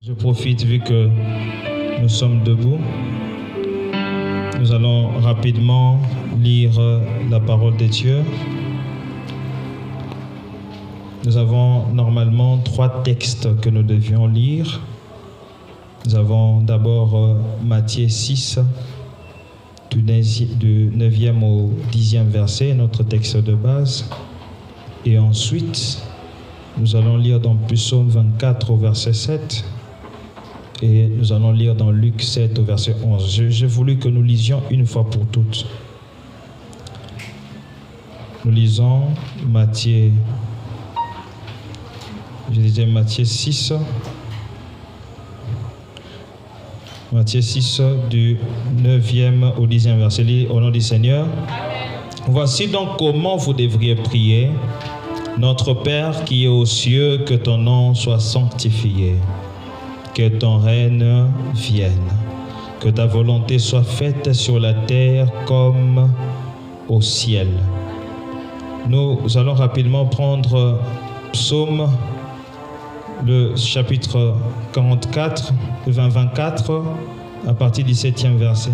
Je profite vu que nous sommes debout. Nous allons rapidement lire la parole de Dieu. Nous avons normalement 3 textes que nous devions lire. Nous avons d'abord Matthieu 6, du 9e au 10e verset, notre texte de base. Et ensuite, nous allons lire dans Psaume 24 au verset 7. Et nous allons lire dans Luc 7 au verset 11. J'ai voulu que nous lisions une fois pour toutes. Nous lisons Matthieu 6. Matthieu 6 du 9e au 10e verset. Au nom du Seigneur. Amen. Voici donc comment vous devriez prier. Notre Père qui est aux cieux, que ton nom soit sanctifié. Que ton règne vienne, que ta volonté soit faite sur la terre comme au ciel. Nous allons rapidement prendre Psaume, le chapitre 44, 24, à partir du 7e verset.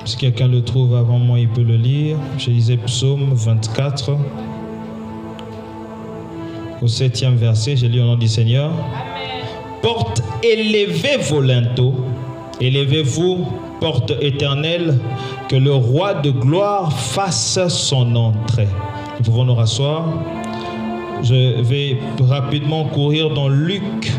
Si quelqu'un le trouve avant moi, il peut le lire. Je lisais Psaume 24. Au 7e verset, je lis au nom du Seigneur. Amen. Porte, élevez vos linteaux, élevez-vous, porte éternelle, que le roi de gloire fasse son entrée. Nous pouvons nous rasseoir. Je vais rapidement courir dans Luc.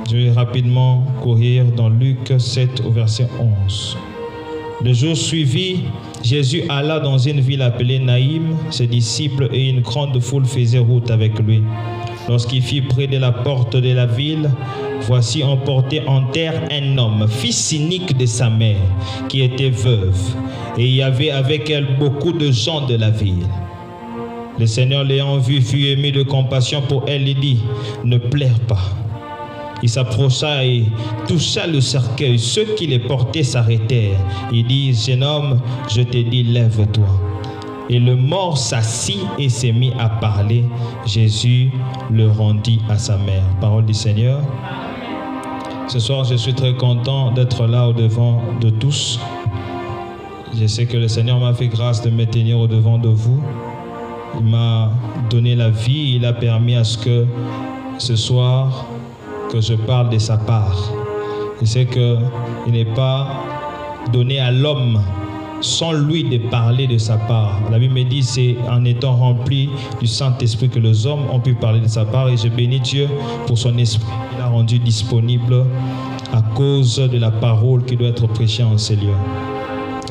Je vais rapidement courir dans Luc 7 au verset 11. Le jour suivi, Jésus alla dans une ville appelée Naïm. Ses disciples et une grande foule faisaient route avec lui. Lorsqu'il fut près de la porte de la ville, voici emporté en terre un homme, fils unique de sa mère, qui était veuve. Et il y avait avec elle beaucoup de gens de la ville. Le Seigneur l'ayant vu fut ému de compassion pour elle et dit, ne pleure pas. Il s'approcha et toucha le cercueil. Ceux qui les portaient s'arrêtèrent. Il dit, jeune homme, je te dis, lève-toi. Et le mort s'assit et s'est mis à parler. Jésus le rendit à sa mère. Parole du Seigneur. Ce soir, je suis très content d'être là au-devant de tous. Je sais que le Seigneur m'a fait grâce de me tenir au-devant de vous. Il m'a donné la vie. Il a permis à ce que ce soir, que je parle de sa part. Je sais qu'il n'est pas donné à l'homme sans lui de parler de sa part. La Bible me dit c'est en étant rempli du Saint-Esprit que les hommes ont pu parler de sa part, et je bénis Dieu pour son esprit qu'il a rendu disponible à cause de la parole qui doit être prêchée en ces lieux.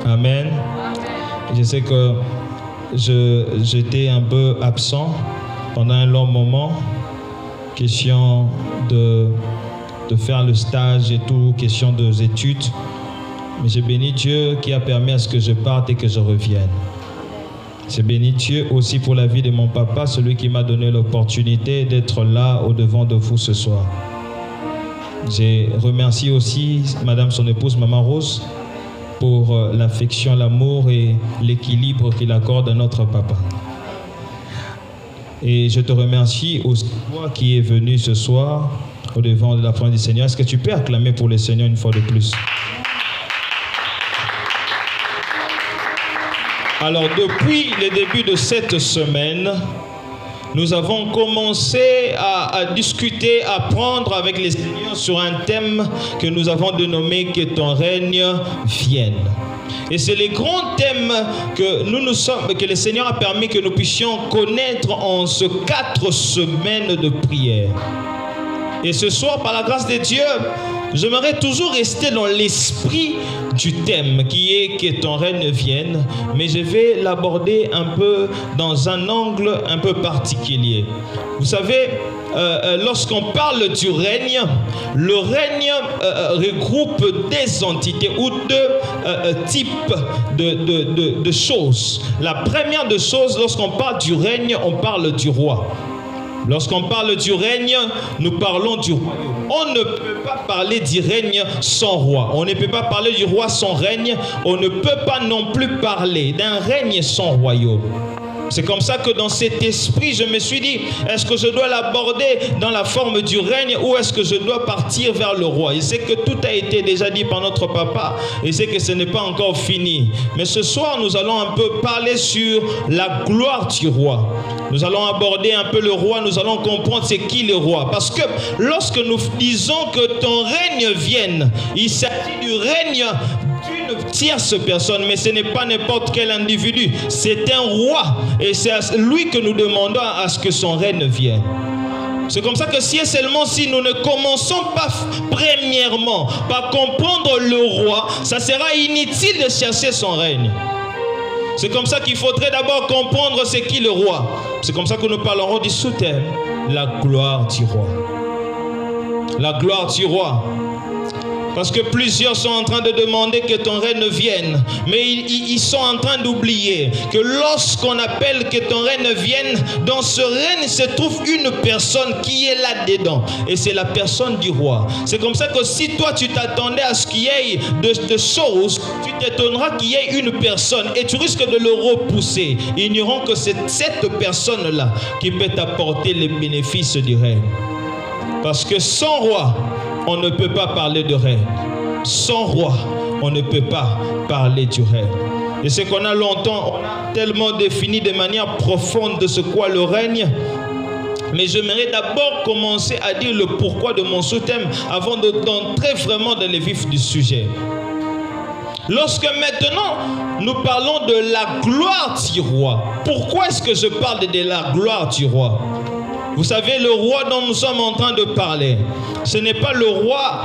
Amen. Je sais que j'étais un peu absent pendant un long moment. Question de faire le stage et tout, question des études. Mais j'ai béni Dieu qui a permis à ce que je parte et que je revienne. J'ai béni Dieu aussi pour la vie de mon papa, celui qui m'a donné l'opportunité d'être là au-devant de vous ce soir. J'ai remercié aussi Madame son épouse, Maman Rose, pour l'affection, l'amour et l'équilibre qu'il accorde à notre papa. Et je te remercie aussi, toi qui es venu ce soir au devant de la présence du Seigneur. Est-ce que tu peux acclamer pour le Seigneur une fois de plus? Alors, depuis le début de cette semaine, nous avons commencé à discuter, à prendre avec les Seigneurs sur un thème que nous avons dénommé « Que ton règne vienne ». Et c'est les grands thèmes que le Seigneur a permis que nous puissions connaître en ces 4 semaines de prière. Et ce soir, par la grâce de Dieu, j'aimerais toujours rester dans l'esprit du thème qui est que ton règne vienne, mais je vais l'aborder un peu dans un angle un peu particulier. Vous savez, lorsqu'on parle du règne, le règne regroupe des entités ou 2 types de choses. La première des choses, lorsqu'on parle du règne, on parle du roi. Lorsqu'on parle du règne, nous parlons du royaume. On ne peut pas parler du règne sans roi. On ne peut pas parler du roi sans règne. On ne peut pas non plus parler d'un règne sans royaume. C'est comme ça que dans cet esprit, je me suis dit, est-ce que je dois l'aborder dans la forme du règne ou est-ce que je dois partir vers le roi? Je sais que tout a été déjà dit par notre papa et je sais que ce n'est pas encore fini. Mais ce soir, nous allons un peu parler sur la gloire du roi. Nous allons aborder un peu le roi, nous allons comprendre c'est qui le roi. Parce que lorsque nous disons que ton règne vienne, il s'agit du règne d'une tierce personne, mais ce n'est pas n'importe quel individu, c'est un roi et c'est à lui que nous demandons à ce que son règne vienne. C'est comme ça que si et seulement si nous ne commençons pas premièrement par comprendre le roi, ça sera inutile de chercher son règne. C'est comme ça qu'il faudrait d'abord comprendre c'est qui le roi. C'est comme ça que nous parlerons du sous-thème, la gloire du roi. La gloire du roi. Parce que plusieurs sont en train de demander que ton règne vienne. Mais ils sont en train d'oublier que lorsqu'on appelle que ton règne vienne, dans ce règne se trouve une personne qui est là-dedans. Et c'est la personne du roi. C'est comme ça que si toi tu t'attendais à ce qu'il y ait de choses, tu t'étonneras qu'il y ait une personne et tu risques de le repousser, ignorant que c'est cette personne-là qui peut t'apporter les bénéfices du règne. Parce que sans roi, on ne peut pas parler de règne. Sans roi, on ne peut pas parler du règne. Et c'est qu'on a longtemps, on a tellement défini de manière profonde de ce qu'est le règne. Mais j'aimerais d'abord commencer à dire le pourquoi de mon sous-thème avant d'entrer vraiment dans le vif du sujet. Lorsque maintenant nous parlons de la gloire du roi, pourquoi est-ce que je parle de la gloire du roi? Vous savez, le roi dont nous sommes en train de parler, ce n'est pas le roi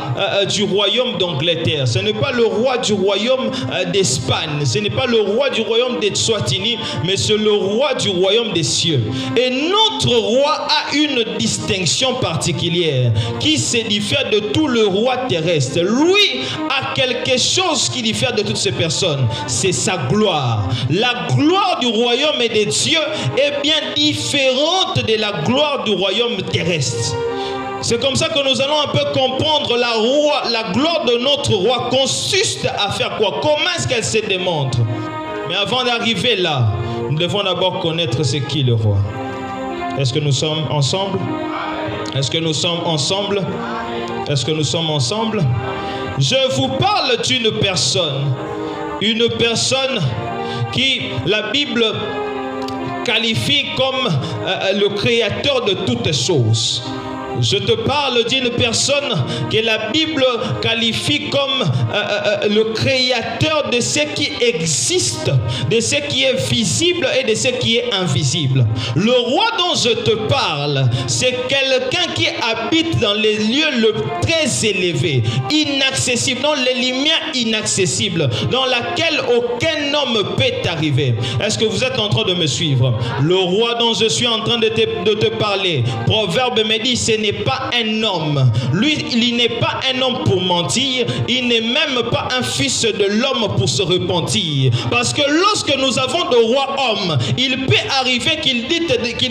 du royaume d'Angleterre, ce n'est pas le roi du royaume d'Espagne, ce n'est pas le roi du royaume d'Eswatini, mais c'est le roi du royaume des cieux. Et notre roi a une distinction particulière qui se diffère de tout le roi terrestre. Lui a quelque chose qui diffère de toutes ces personnes, c'est sa gloire. La gloire du royaume et des dieux est bien différente de la gloire du royaume terrestre. C'est comme ça que nous allons un peu comprendre la gloire de notre roi consiste à faire quoi? Comment est-ce qu'elle se démontre? Mais avant d'arriver là, nous devons d'abord connaître ce qu'est le roi. Est-ce que nous sommes ensemble? Est-ce que nous sommes ensemble? Est-ce que nous sommes ensemble? Je vous parle d'une personne qui la Bible qualifie comme le créateur de toutes choses. Je te parle d'une personne que la Bible qualifie comme le créateur de ce qui existe, de ce qui est visible et de ce qui est invisible. Le roi dont je te parle, c'est quelqu'un qui habite dans les lieux très élevés, inaccessibles, dans les lumières inaccessibles, dans laquelle aucun homme peut arriver. Est-ce que vous êtes en train de me suivre? Le roi dont je suis en train de te parler, Proverbe me dit, ce n'est pas un homme. Lui, il n'est pas un homme pour mentir. Il n'est même pas un fils de l'homme pour se repentir. Parce que lorsque nous avons de rois hommes, il peut arriver qu'ils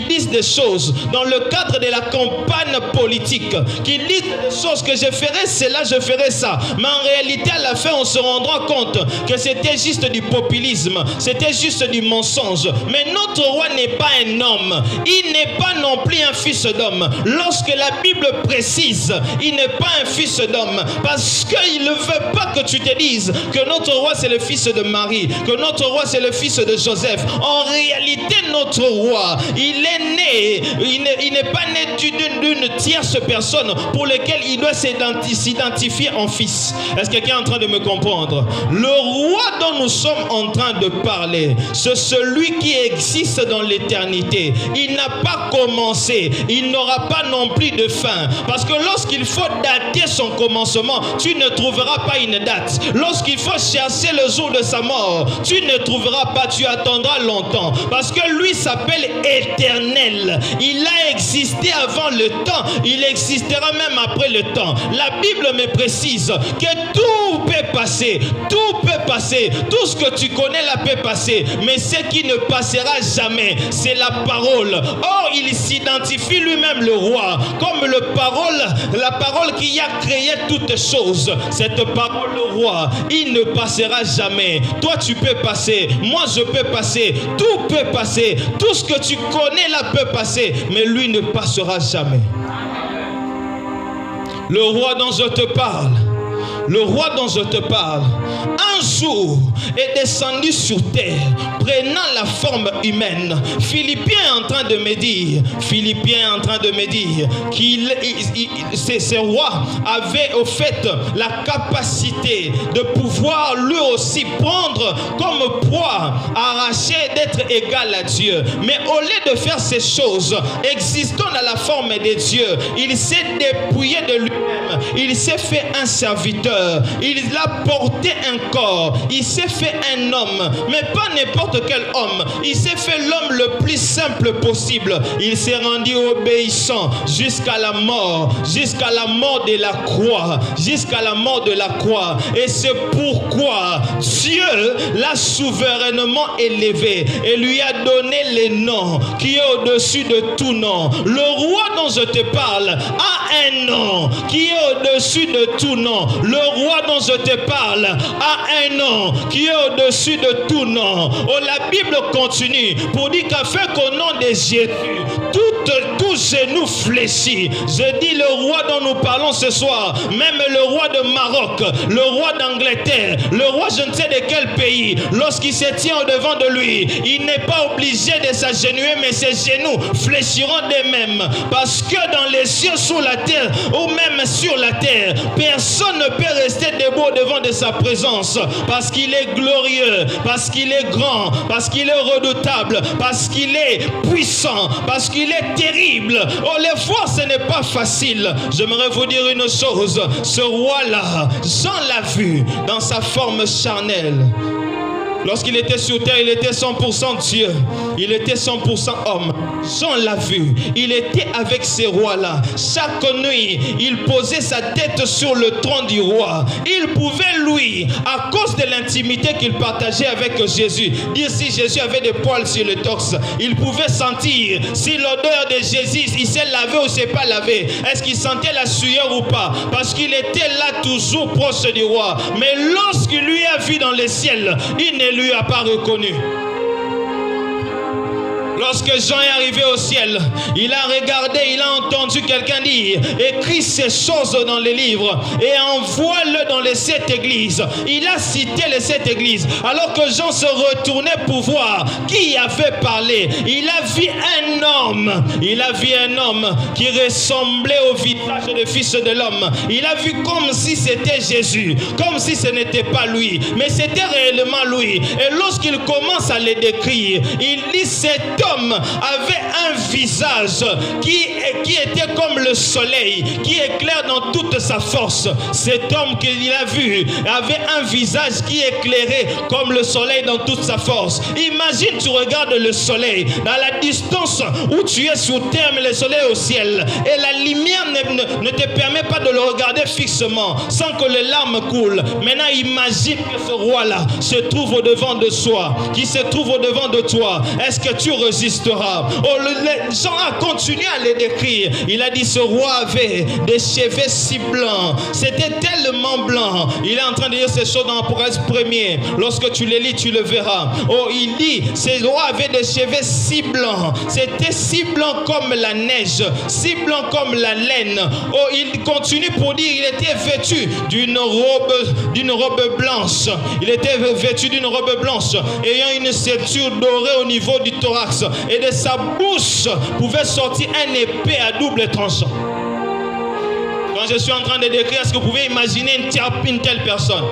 disent des choses dans le cadre de la campagne politique. Qu'ils disent des choses que je ferai cela, je ferai ça. Mais en réalité, à la fin, on se rendra compte que c'était juste du populisme. C'était juste du mensonge. Mais notre roi n'est pas un homme. Il n'est pas non plus un fils d'homme. Lorsque la Bible précise, il n'est pas un fils d'homme, parce qu'il ne veut pas que tu te dises que notre roi c'est le fils de Marie, que notre roi c'est le fils de Joseph. En réalité, notre roi, il est né, il n'est pas né d'une tierce personne pour laquelle il doit s'identifier en fils. Est-ce que quelqu'un est en train de me comprendre? Le roi dont nous sommes en train de parler, c'est celui qui existe dans l'éternité. Il n'a pas commencé, il n'aura pas non plus de fin. Parce que lorsqu'il faut dater son commencement, tu ne trouveras pas une date. Lorsqu'il faut chercher le jour de sa mort, tu ne trouveras pas, tu attendras longtemps. Parce que lui s'appelle éternel. Il a existait avant le temps, il existera même après le temps. La Bible me précise que tout peut passer, tout peut passer, tout ce que tu connais là peut passer, mais ce qui ne passera jamais, c'est la parole. Or, il s'identifie lui-même le roi comme la parole qui a créé toutes choses. Cette parole, le roi, il ne passera jamais. Toi, tu peux passer, moi, je peux passer, tout peut passer, tout ce que tu connais là peut passer, mais lui ne passera jamais. Le roi dont je te parle, le roi dont je te parle, un jour est descendu sur terre, prenant la forme humaine. Philippiens est en train de me dire ces rois avaient au fait la capacité de pouvoir lui aussi prendre comme proie, arracher, d'être égal à Dieu. Mais au lieu de faire ces choses, existant dans la forme de Dieu, il s'est dépouillé de lui-même, il s'est fait un serviteur, il a porté un corps, il s'est fait un homme, mais pas n'importe quel homme, il s'est fait l'homme le plus simple possible. Il s'est rendu obéissant jusqu'à la mort de la croix, jusqu'à la mort de la croix. Et c'est pourquoi Dieu l'a souverainement élevé et lui a donné les noms qui est au-dessus de tout nom. Le roi dont je te parle a un nom qui est au-dessus de tout nom. Le roi dont je te parle a un nom qui est au-dessus de tout nom. Oh, la Bible continue pour dire qu'afin qu'au nom de Jésus, tout genou fléchit. Je dis le roi dont nous parlons ce soir, même le roi de Maroc, le roi d'Angleterre, le roi je ne sais de quel pays, lorsqu'il se tient au devant de lui, il n'est pas obligé de s'agenouiller, mais ses genoux fléchiront d'eux-mêmes. Parce que dans les cieux, sous la terre, ou même sur la terre, personne ne peut rester debout devant de sa présence. Parce qu'il est glorieux, parce qu'il est grand, parce qu'il est redoutable, parce qu'il est puissant, parce qu'il est terrible. Oh, les fois, ce n'est pas facile. J'aimerais vous dire une chose. Ce roi-là, Jean l'a vu dans sa forme charnelle. Lorsqu'il était sur terre, il était 100% Dieu. Il était 100% homme. Jean l'a vu. Il était avec ces rois-là. Chaque nuit, il posait sa tête sur le trône du roi. Il pouvait, lui, à cause de l'intimité qu'il partageait avec Jésus, dire si Jésus avait des poils sur le torse. Il pouvait sentir si l'odeur de Jésus, il s'est lavé ou s'est pas lavé. Est-ce qu'il sentait la sueur ou pas? Parce qu'il était là toujours proche du roi. Mais lorsqu'il lui a vu dans le ciel, il ne lui a pas reconnu. Lorsque Jean est arrivé au ciel, il a regardé, il a entendu quelqu'un dire: écris ces choses dans les livres et envoie-le dans les 7 églises. Il a cité les 7 églises. Alors que Jean se retournait pour voir qui avait parlé, il a vu un homme. Il a vu un homme qui ressemblait au visage du Fils de l'homme. Il a vu comme si c'était Jésus, comme si ce n'était pas lui, mais c'était réellement lui. Et lorsqu'il commence à le décrire, il dit: cet homme avait un visage qui était comme le soleil, qui éclaire dans toute sa force. Cet homme qu'il a vu avait un visage qui éclairait comme le soleil dans toute sa force. Imagine, tu regardes le soleil dans la distance où tu es sur terre, mais le soleil est au ciel, et la lumière ne te permet pas de le regarder fixement sans que les larmes coulent. Maintenant, imagine que ce roi-là se trouve au devant de soi, qui se trouve au devant de toi. Est-ce que tu résistera? Jean a continué à le décrire. Il a dit: ce roi avait des cheveux si blancs, c'était tellement blanc. Il est en train de dire ces choses dans Apocalypse 1er. Lorsque tu les lis, tu le verras. Oh, il dit: ce roi avait des cheveux si blancs, c'était si blanc comme la neige, si blanc comme la laine. Oh, il continue pour dire: il était vêtu d'une robe blanche. Il était vêtu d'une robe blanche ayant une ceinture dorée au niveau du thorax, et de sa bouche pouvait sortir un épée à double tranchant. Quand je suis en train de décrire, est-ce que vous pouvez imaginer une telle personne?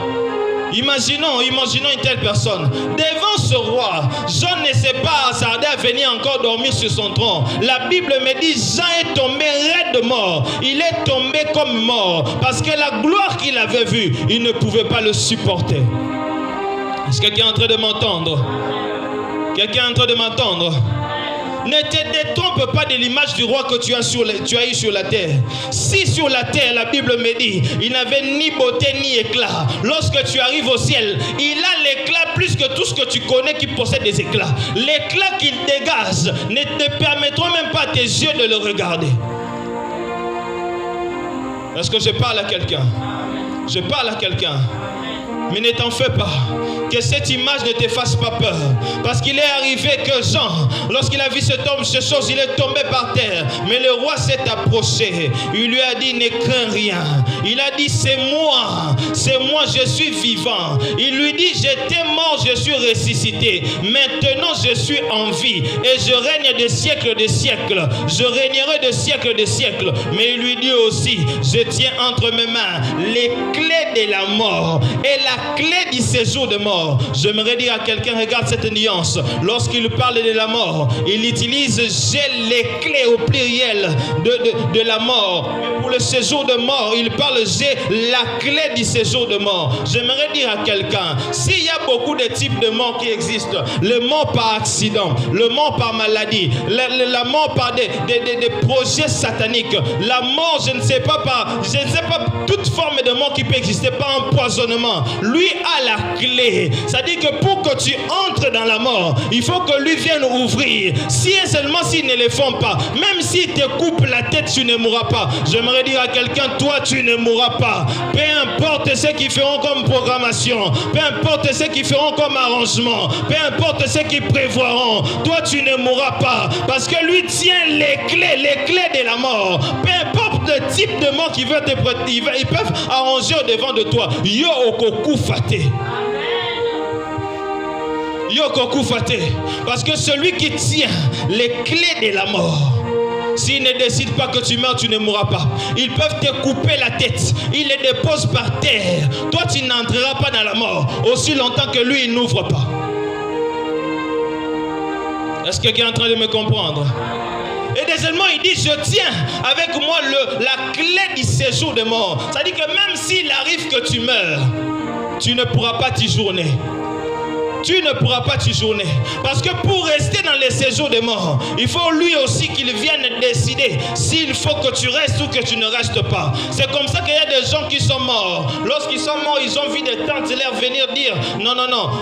Imaginons une telle personne. Devant ce roi, Jean ne s'est pas hasardé à venir encore dormir sur son trône. La Bible me dit: Jean est tombé raide mort. Il est tombé comme mort parce que la gloire qu'il avait vue, il ne pouvait pas le supporter. Est-ce que quelqu'un est en train de m'entendre? Quelqu'un est en train de m'entendre? Ne te détrompe pas de l'image du roi que tu as eu sur la terre. Si sur la terre, la Bible me dit, il n'avait ni beauté ni éclat. Lorsque tu arrives au ciel, il a l'éclat plus que tout ce que tu connais qui possède des éclats. L'éclat qu'il dégage ne te permettront même pas à tes yeux de le regarder. Est-ce que je parle à quelqu'un? Je parle à quelqu'un. Mais ne t'en fais pas, que cette image ne te fasse pas peur. Parce qu'il est arrivé que Jean, lorsqu'il a vu cette chose, il est tombé par terre. Mais le roi s'est approché. Il lui a dit, ne crains rien. Il a dit, c'est moi, je suis vivant. Il lui dit, j'étais mort, je suis ressuscité. Maintenant, je suis en vie. Et je règne de siècles de siècles. Je régnerai de siècles de siècles. Mais il lui dit aussi, je tiens entre mes mains les clés de la mort et la clé du séjour de mort. J'aimerais dire à quelqu'un, regarde cette nuance. Lorsqu'il parle de la mort, il utilise j'ai les clés au pluriel de la mort. Mais pour le séjour de mort, il parle j'ai la clé du séjour de mort. J'aimerais dire à quelqu'un, s'il y a beaucoup de types de morts qui existent, le mort par accident, le mort par maladie, la mort par des projets sataniques, la mort, je ne sais pas, toute forme de mort qui peut exister, par empoisonnement. Lui a la clé. C'est-à-dire que pour que tu entres dans la mort, il faut que lui vienne ouvrir. Si et seulement s'ils ne le font pas, même s'il te coupe la tête, tu ne mourras pas. J'aimerais dire à quelqu'un, toi tu ne mourras pas. Peu importe ce qu'ils feront comme programmation, peu importe ce qu'ils feront comme arrangement, peu importe ce qu'ils prévoiront, toi tu ne mourras pas. Parce que lui tient les clés de la mort. Peu importe le type de mort qu'ils veulent te prêter, ils peuvent arranger au devant de toi. Yo okoku fate. Yokoku fate. Parce que celui qui tient les clés de la mort, s'il ne décide pas que tu meurs, tu ne mourras pas. Ils peuvent te couper la tête. Ils les déposent par terre. Toi, tu n'entreras pas dans la mort aussi longtemps que lui, il n'ouvre pas. Est-ce que quelqu'un est en train de me comprendre? Et deuxièmement, il dit, je tiens avec moi la clé du séjour de mort. C'est-à-dire que même s'il arrive que tu meurs, tu ne pourras pas t'y journer. Tu ne pourras pas t'y journer. Parce que pour rester dans les séjours des morts, il faut lui aussi qu'il vienne décider s'il faut que tu restes ou que tu ne restes pas. C'est comme ça qu'il y a des gens qui sont morts. Lorsqu'ils sont morts, ils ont vu des tantes venir dire non,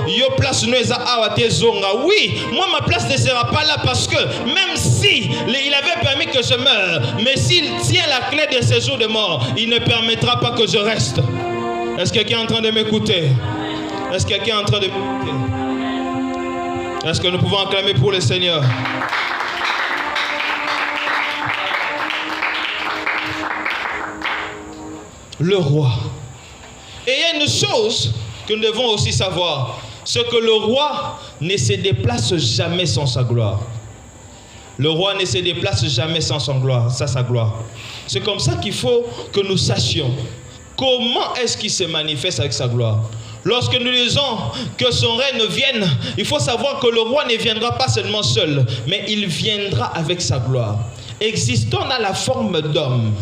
yo place nous awa te zonga. Oui, moi ma place ne sera pas là parce que même si il avait permis que je meure, mais s'il tient la clé des séjours de mort, il ne permettra pas que je reste. Est-ce que quelqu'un est en train de m'écouter? Est-ce que quelqu'un est en train de m'écouter? Est-ce que nous pouvons acclamer pour le Seigneur? Le roi. Et il y a une chose que nous devons aussi savoir, c'est que le roi ne se déplace jamais sans sa gloire. Le roi ne se déplace jamais sans sa gloire. C'est comme ça qu'il faut que nous sachions comment est-ce qu'il se manifeste avec sa gloire. Lorsque nous disons que son règne vienne, il faut savoir que le roi ne viendra pas seulement seul, mais il viendra avec sa gloire. Existant dans la forme d'homme,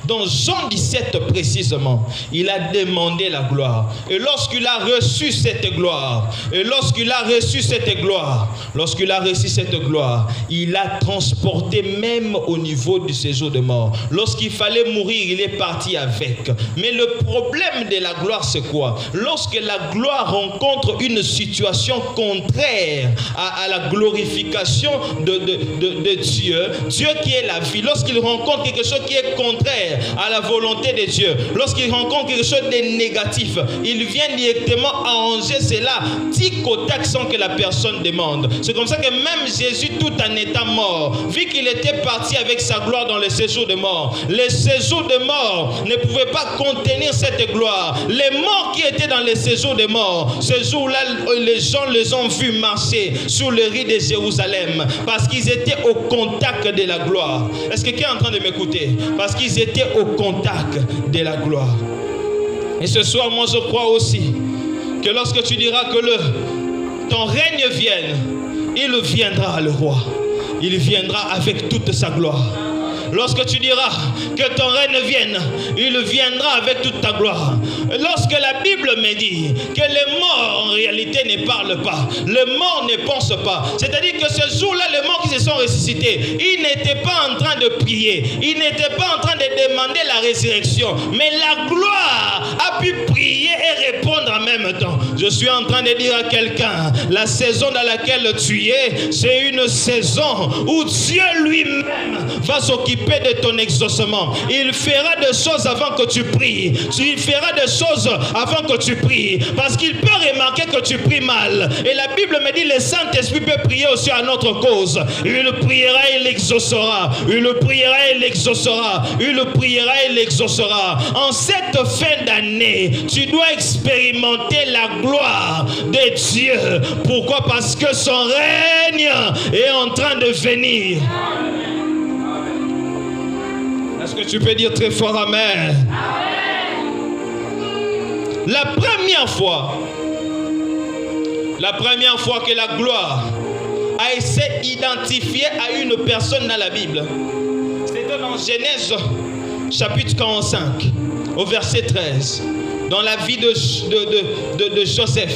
dans Jean 17 précisément, il a demandé la gloire. Et lorsqu'il a reçu cette gloire, il a transporté même au niveau du séjour de mort. Lorsqu'il fallait mourir, il est parti avec. Mais le problème de la gloire, c'est quoi? Lorsque la gloire rencontre une situation contraire à la glorification de Dieu, Dieu qui est la vie, lorsqu'il rencontre quelque chose qui est contraire à la volonté de Dieu, lorsqu'il rencontre quelque chose de négatif, il vient directement arranger cela tic au tac sans que la personne demande. C'est comme ça que même Jésus, tout en étant mort, vu qu'il était parti avec sa gloire dans le séjour de mort, le séjour de mort ne pouvait pas contenir cette gloire. Les morts qui étaient dans le séjour de mort, ce jour-là, les gens les ont vus marcher sur le riz de Jérusalem parce qu'ils étaient au contact de la gloire. Est-ce que quelqu'un est en train de m'écouter? Parce qu'ils étaient au contact de la gloire. Et ce soir, moi je crois aussi que lorsque tu diras que ton règne vienne, il viendra le roi. Il viendra avec toute sa gloire. Lorsque tu diras que ton règne vienne, il viendra avec toute ta gloire. Lorsque la Bible me dit que les morts en réalité ne parlent pas, les morts ne pensent pas, c'est-à-dire que ce jour-là, les morts qui se sont ressuscités, ils n'étaient pas en train de prier, ils n'étaient pas en train de demander la résurrection, mais la gloire a pu prier et répondre en même temps. Je suis en train de dire à quelqu'un, la saison dans laquelle tu es, c'est une saison où Dieu lui-même va s'occuper de ton exaucement. Il fera des choses avant que tu pries. Il fera des choses avant que tu pries. Parce qu'il peut remarquer que tu pries mal. Et la Bible me dit, le Saint-Esprit peut prier aussi à notre cause. Il priera et l'exaucera. Il priera et l'exaucera. Il priera et l'exaucera. En cette fin d'année, tu dois expérimenter la gloire de Dieu. Pourquoi? Parce que son règne est en train de venir. Est-ce que tu peux dire très fort amen? La première fois que la gloire a été identifiée à une personne dans la Bible, c'était dans Genèse chapitre 45 au verset 13, dans la vie de Joseph.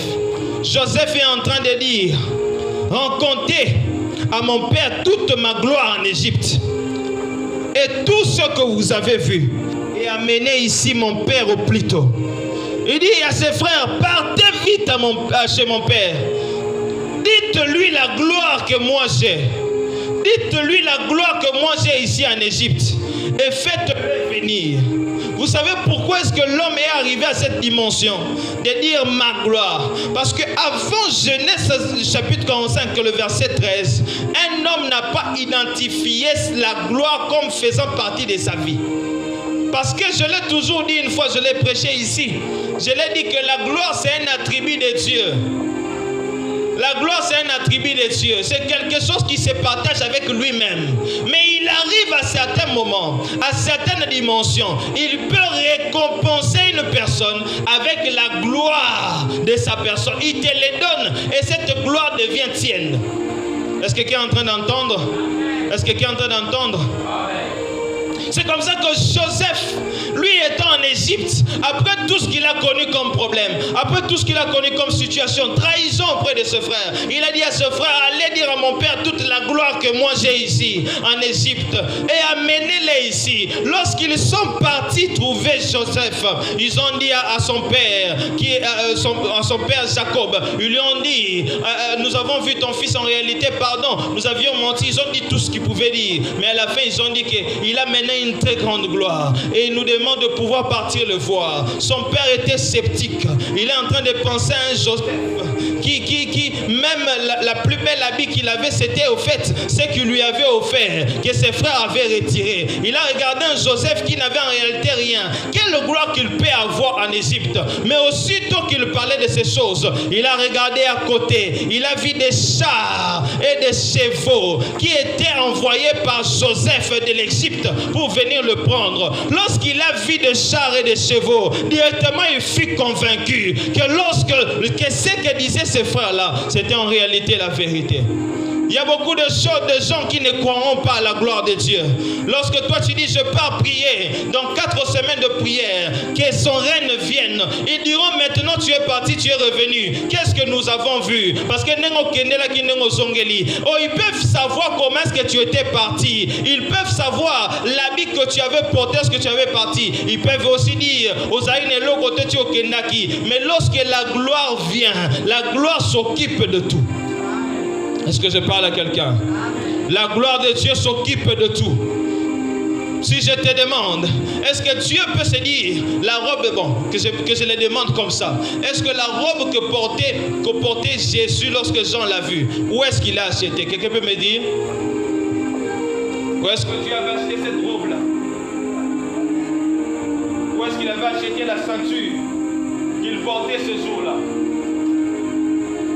Joseph est en train de dire, racontez à mon père toute ma gloire en Égypte et tout ce que vous avez vu, et amenez ici mon père au plus tôt. Il dit à ses frères, partez vite chez mon père. Dites-lui la gloire que moi j'ai. Dites-lui la gloire que moi j'ai ici en Égypte. Et faites-le venir. Vous savez pourquoi est-ce que l'homme est arrivé à cette dimension de dire ma gloire? Parce que avant Genèse chapitre 45, le verset 13, un homme n'a pas identifié la gloire comme faisant partie de sa vie. Parce que je l'ai toujours dit une fois, je l'ai prêché ici. Je l'ai dit que la gloire c'est un attribut de Dieu. La gloire c'est un attribut de Dieu. C'est quelque chose qui se partage avec lui-même. Mais il arrive à certains moments, à certaines dimensions, il peut récompenser une personne avec la gloire de sa personne. Il te les donne et cette gloire devient tienne. Est-ce que quelqu'un est en train d'entendre? Est-ce que quelqu'un est en train d'entendre? C'est comme ça que Joseph, lui étant en Égypte, après tout ce qu'il a connu comme problème, après tout ce qu'il a connu comme situation, trahison auprès de ses frères, il a dit à ses frères, allez dire à mon père toute la gloire que moi j'ai ici en Égypte et amenez-les ici. Lorsqu'ils sont partis trouver Joseph, ils ont dit à son père, à son père Jacob, ils lui ont dit, nous avons vu ton fils en réalité, pardon, nous avions menti. Ils ont dit tout ce qu'ils pouvaient dire, mais à la fin ils ont dit qu'il a mené une très grande gloire et il nous demande de pouvoir partir le voir. Son père était sceptique. Il est en train de penser à un Joseph qui même la plus belle habit qu'il avait, c'était au fait ce qu'il lui avait offert, que ses frères avaient retiré. Il a regardé un Joseph qui n'avait en réalité rien. Quelle gloire qu'il peut avoir en Égypte. Mais aussitôt qu'il parlait de ces choses, il a regardé à côté. Il a vu des chars et des chevaux qui étaient envoyés par Joseph de l'Égypte pour venir le prendre. Lorsqu'il a vu des chars et des chevaux, directement il fut convaincu que ce que disaient ces frères-là, c'était en réalité la vérité. Il y a beaucoup de choses, de gens qui ne croiront pas à la gloire de Dieu. Lorsque toi tu dis, je pars prier, dans 4 semaines de prière, que son règne vienne, ils diront, maintenant tu es parti, tu es revenu. Qu'est-ce que nous avons vu? Parce que ils peuvent savoir comment est-ce que tu étais parti. Ils peuvent savoir l'habit que tu avais porté, ce que tu avais parti. Ils peuvent aussi dire, mais lorsque la gloire vient, la gloire s'occupe de tout. Est-ce que je parle à quelqu'un? La gloire de Dieu s'occupe de tout. Si je te demande, est-ce que Dieu peut se dire, la robe, bon, que je le demande comme ça, est-ce que la robe que portait Jésus lorsque Jean l'a vu, où est-ce qu'il a acheté? Quelqu'un peut me dire? Où est-ce que Dieu avait acheté cette robe-là? Où est-ce qu'il avait acheté la ceinture qu'il portait ce jour-là?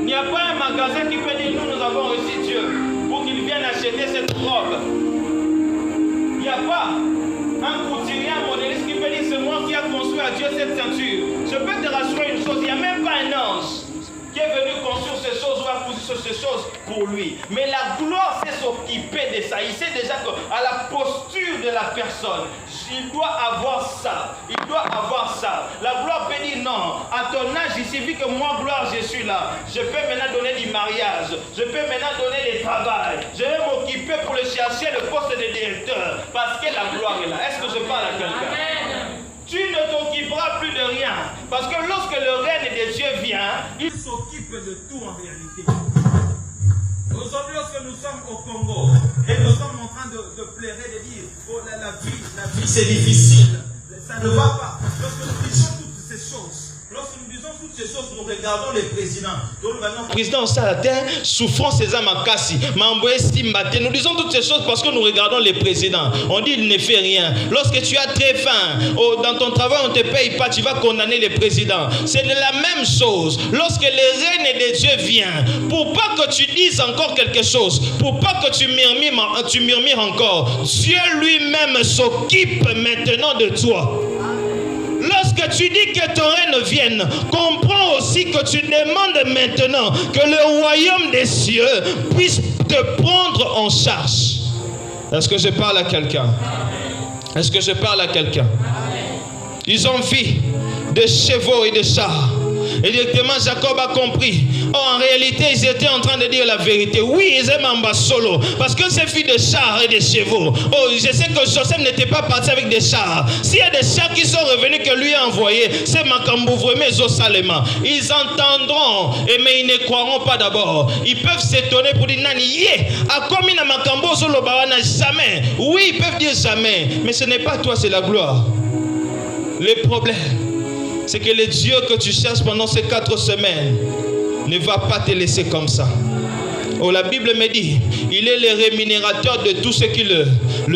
Il n'y a pas un magasin qui peut dire, nous avons reçu Dieu pour qu'il vienne acheter cette robe. Il n'y a pas un couturier, un modéliste qui peut dire, c'est moi qui a construit à Dieu cette ceinture. Je peux te rassurer une chose, il n'y a même pas un ange qui est venu construire ces choses ou a construit ces choses pour lui. Mais la gloire sait s'occuper de ça. Il sait déjà qu'à la posture de de la personne. Il doit avoir ça. Il doit avoir ça. La gloire peut dire non. À ton âge, il suffit que moi, gloire, je suis là. Je peux maintenant donner du mariage. Je peux maintenant donner le travail. Je vais m'occuper pour le chercher le poste de directeur. Parce que la gloire est là. Est-ce que je parle à quelqu'un? Tu ne t'occuperas plus de rien. Parce que lorsque le règne de Dieu vient, il s'occupe de tout en réalité. Aujourd'hui, lorsque nous sommes au Congo et nous sommes en train de pleurer, de dire oh, la vie c'est difficile, ça ne va pas. Lorsque nous disons toutes ces choses, nous regardons les présidents. Le président au Salatin, souffrance c'est Makassi, Mamboé Simbate. Nous disons toutes ces choses parce que nous regardons les présidents. On dit il ne fait rien. Lorsque tu as très faim, dans ton travail on ne te paye pas, tu vas condamner les présidents. C'est de la même chose. Lorsque le règne de Dieu vient, pour pas que tu dises encore quelque chose, pour pas que tu murmures encore, Dieu lui-même s'occupe maintenant de toi. Lorsque tu dis que ton règne vienne, comprends aussi que tu demandes maintenant que le royaume des cieux puisse te prendre en charge. Est-ce que je parle à quelqu'un? Est-ce que je parle à quelqu'un? Ils ont vu des chevaux et des chars. Et directement Jacob a compris. Oh, en réalité, ils étaient en train de dire la vérité. Oui, ils aiment Amba solo. Parce que c'est fille de chars et de chevaux. Oh, je sais que Joseph n'était pas parti avec des chars. S'il y a des chars qui sont revenus que lui a envoyés, c'est Makambo vraiment Zosalema. Ils entendront, mais ils ne croiront pas d'abord. Ils peuvent s'étonner pour dire Nani, yé, à combien na Makambo Zolobawana jamais. Oui, ils peuvent dire jamais. Mais ce n'est pas toi, c'est la gloire. Le problème, c'est que le Dieu que tu cherches pendant ces 4 semaines ne va pas te laisser comme ça. Oh, la Bible me dit, il est le rémunérateur de tous ceux qui le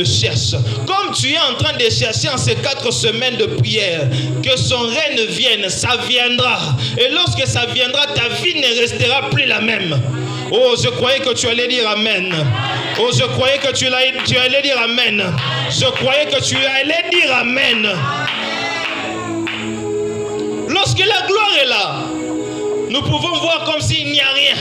cherchent. Comme tu es en train de chercher en ces 4 semaines de prière, que son règne vienne, ça viendra. Et lorsque ça viendra, ta vie ne restera plus la même. Oh, je croyais que tu allais dire Amen. Oh, je croyais que tu allais dire Amen. Je croyais que tu allais dire Amen. Lorsque la gloire est là, nous pouvons voir comme s'il n'y a rien.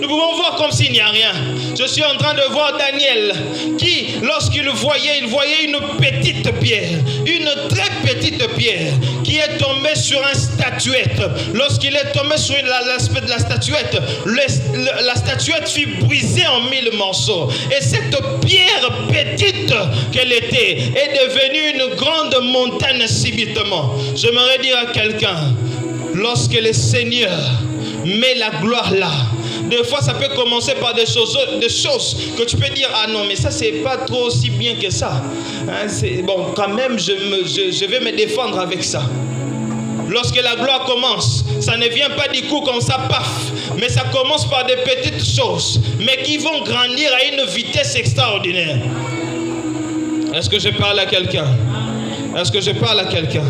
Nous pouvons voir comme s'il n'y a rien. Je suis en train de voir Daniel qui, lorsqu'il voyait une petite pierre, une très petite pierre qui est tombée sur une statuette. Lorsqu'il est tombé sur la statuette, la statuette fut brisée en 1000 morceaux. Et cette pierre petite qu'elle était est devenue une grande montagne subitement. J'aimerais dire à quelqu'un, lorsque le Seigneur met la gloire là, des fois ça peut commencer par des choses que tu peux dire, ah non mais ça c'est pas trop aussi bien que ça, hein, bon quand même je vais me défendre avec ça. Lorsque la gloire commence, ça ne vient pas du coup comme ça, paf, mais ça commence par des petites choses, mais qui vont grandir à une vitesse extraordinaire. Est-ce que je parle à quelqu'un? Est-ce que je parle à quelqu'un?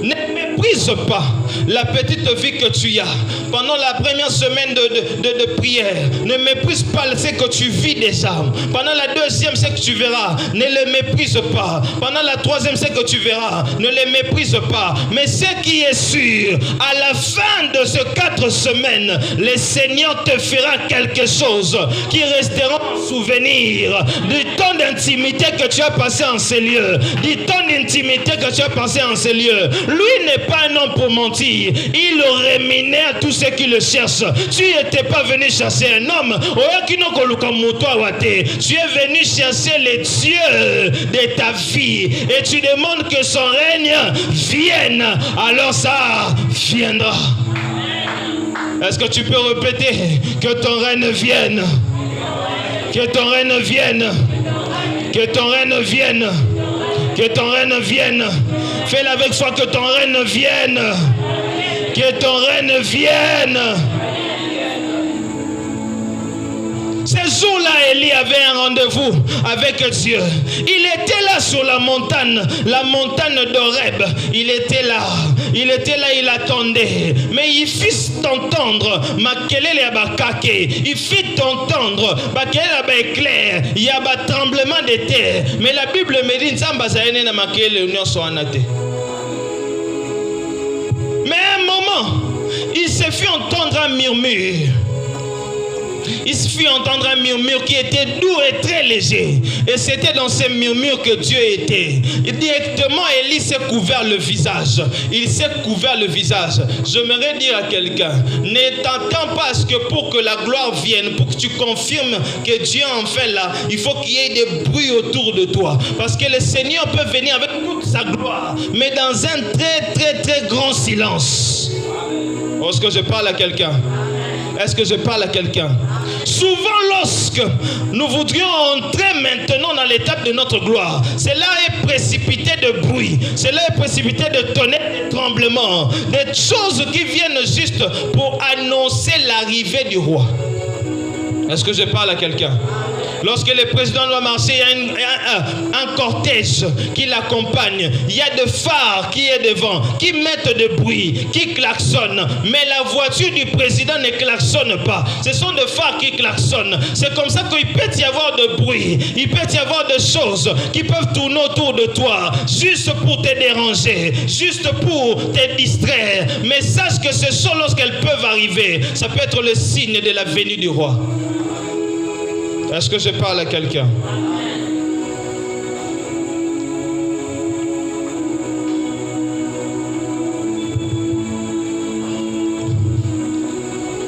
Ne méprise pas la petite vie que tu as pendant la première semaine de prière. Ne méprise pas ce que tu vis déjà. Pendant la deuxième, ce que tu verras, ne le méprise pas. Pendant la troisième, ce que tu verras, ne le méprise pas. Mais ce qui est sûr, à la fin de ces 4 semaines, le Seigneur te fera quelque chose qui restera en souvenir du temps d'intimité que tu as passé en ces lieux, du temps d'intimité que tu as passé en ces lieux. Lui n'est pas un homme pour mentir. Il rémunère à tous ceux qui le cherchent. Tu n'étais pas venu chercher un homme. Tu es venu chercher les dieux de ta vie. Et tu demandes que son règne vienne. Alors ça viendra. Est-ce que tu peux répéter que ton règne vienne? Que ton règne vienne. Que ton règne vienne. Que ton règne vienne. Fais-le avec foi, que ton règne vienne. Que ton règne vienne. Ces jours-là, Élie avait un rendez-vous avec Dieu. Il était là sur la montagne d'Horeb. Il était là, il attendait. Mais il fit entendre Makelele Abakake. Il fit entendre Makelele Abakler. Il y a un tremblement de terre. Mais la Bible me dit na Makelele Union Soanate. Mais à un moment, il se fit entendre un murmure. il suffit d'entendre un murmure qui était doux et très léger. Et c'était dans ces murmures que Dieu était. Et directement, Élie s'est couvert le visage. Il s'est couvert le visage. J'aimerais dire à quelqu'un, ne t'attends pas à ce que pour que la gloire vienne, pour que tu confirmes que Dieu en fait là, il faut qu'il y ait des bruits autour de toi. Parce que le Seigneur peut venir avec toute sa gloire, mais dans un très très très grand silence. Est-ce que je parle à quelqu'un? Est-ce que je parle à quelqu'un? Souvent lorsque nous voudrions entrer maintenant dans l'étape de notre gloire, cela est précipité de bruit, cela est précipité de tonnerre, de tremblements, des choses qui viennent juste pour annoncer l'arrivée du roi. Est-ce que je parle à quelqu'un? Lorsque le président doit marcher, il y a un cortège qui l'accompagne. Il y a des phares qui est devant, qui mettent de bruit, qui klaxonnent. Mais la voiture du président ne klaxonne pas. Ce sont des phares qui klaxonnent. C'est comme ça qu'il peut y avoir de bruit. Il peut y avoir des choses qui peuvent tourner autour de toi, juste pour te déranger, juste pour te distraire. Mais sache que ce sont lorsqu'elles peuvent arriver. Ça peut être le signe de la venue du roi. Est-ce que je parle à quelqu'un?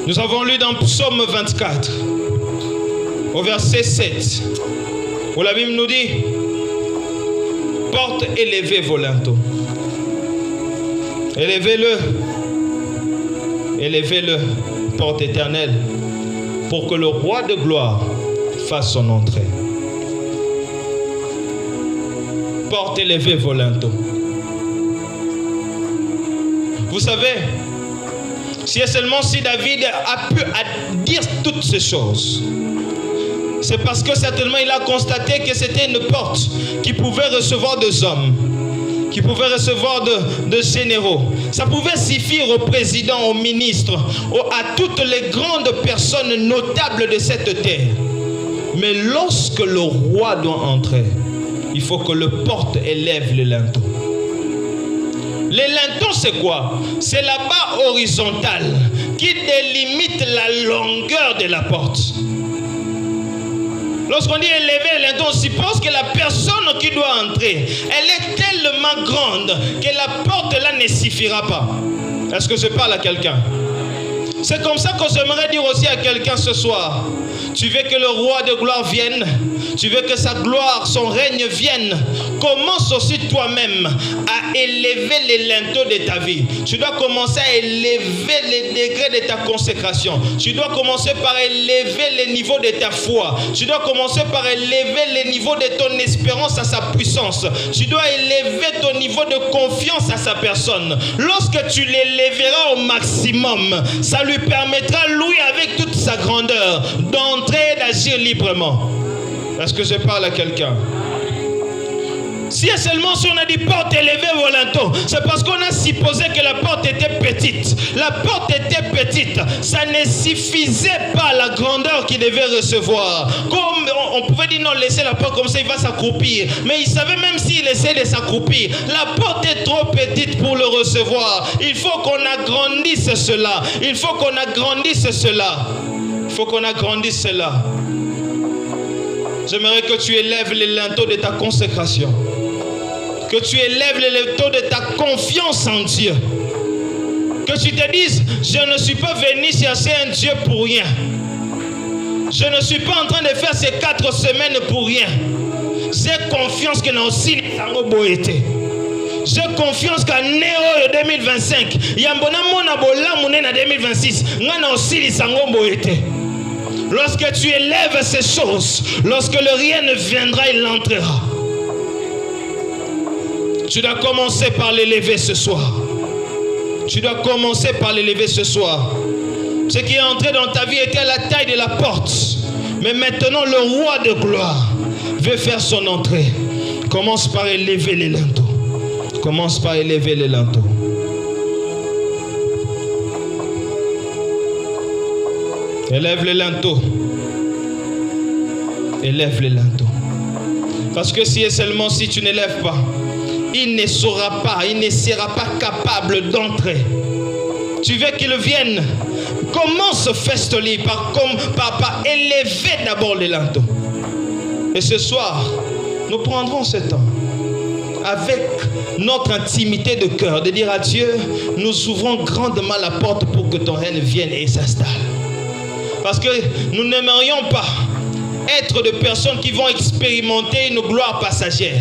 Nous avons lu dans Psaume 24, au verset 7, où la Bible nous dit: porte élevée vos linteaux. Élevez-le, élevez-le, porte éternelle, pour que le roi de gloire fasse son entrée. Porte élevée vos linteaux. Vous savez, si seulement si David a pu dire toutes ces choses, c'est parce que certainement il a constaté que c'était une porte qui pouvait recevoir des hommes, qui pouvait recevoir de généraux. Ça pouvait suffire au président, aux ministres, à toutes les grandes personnes notables de cette terre. Mais lorsque le roi doit entrer, il faut que le porte élève le linteau. Les linteaux, c'est quoi? C'est la barre horizontale qui délimite la longueur de la porte. Lorsqu'on dit élever le linteau, on suppose que la personne qui doit entrer, elle est tellement grande que la porte là ne suffira pas. Est-ce que je parle à quelqu'un? C'est comme ça que j'aimerais dire aussi à quelqu'un ce soir. Tu veux que le roi de gloire vienne? Tu veux que sa gloire, son règne vienne? Commence aussi toi-même à élever les linteaux de ta vie. Tu dois commencer à élever les degrés de ta consécration. Tu dois commencer par élever les niveaux de ta foi. Tu dois commencer par élever les niveaux de ton espérance à sa puissance. Tu dois élever ton niveau de confiance à sa personne. Lorsque tu l'élèveras au maximum, ça lui permettra, lui, avec toute sa grandeur, d'entrer et d'agir librement. Est-ce que je parle à quelqu'un? Si seulement si on a dit porte élevée vos linteaux, c'est parce qu'on a supposé que la porte était petite. La porte était petite. Ça ne suffisait pas à la grandeur qu'il devait recevoir. Comme on pouvait dire non, laissez la porte comme ça, il va s'accroupir. Mais il savait même s'il essaie de s'accroupir, la porte est trop petite pour le recevoir. Il faut qu'on agrandisse cela. Il faut qu'on agrandisse cela. Il faut qu'on agrandisse cela. J'aimerais que tu élèves les linteaux de ta consécration. Que tu élèves les linteaux de ta confiance en Dieu. Que tu te dises, je ne suis pas venu chercher un Dieu pour rien. Je ne suis pas en train de faire ces 4 semaines pour rien. J'ai confiance que dans aussi les été. J'ai confiance qu'en 2025, il y a un bon amour en 2026. Nous aussi les été. Lorsque tu élèves ces choses, lorsque le rien ne viendra, il entrera. Tu dois commencer par l'élever ce soir. Tu dois commencer par l'élever ce soir. Ce qui est entré dans ta vie était à la taille de la porte. Mais maintenant, le roi de gloire veut faire son entrée. Commence par élever les linteaux. Commence par élever les linteaux. Élève les linteaux. Élève les linteaux. Parce que si et seulement si tu n'élèves pas, il ne saura pas, il ne sera pas capable d'entrer. Tu veux qu'il vienne, Commence festoli par élever d'abord l'élanto. Et ce soir, nous prendrons ce temps avec notre intimité de cœur, de dire à Dieu, nous ouvrons grandement la porte pour que ton règne vienne et s'installe. Parce que nous n'aimerions pas être de personnes qui vont expérimenter une gloire passagère.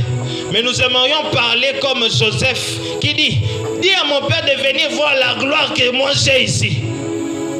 Mais nous aimerions parler comme Joseph qui dit, dis à mon père de venir voir la gloire que moi j'ai ici.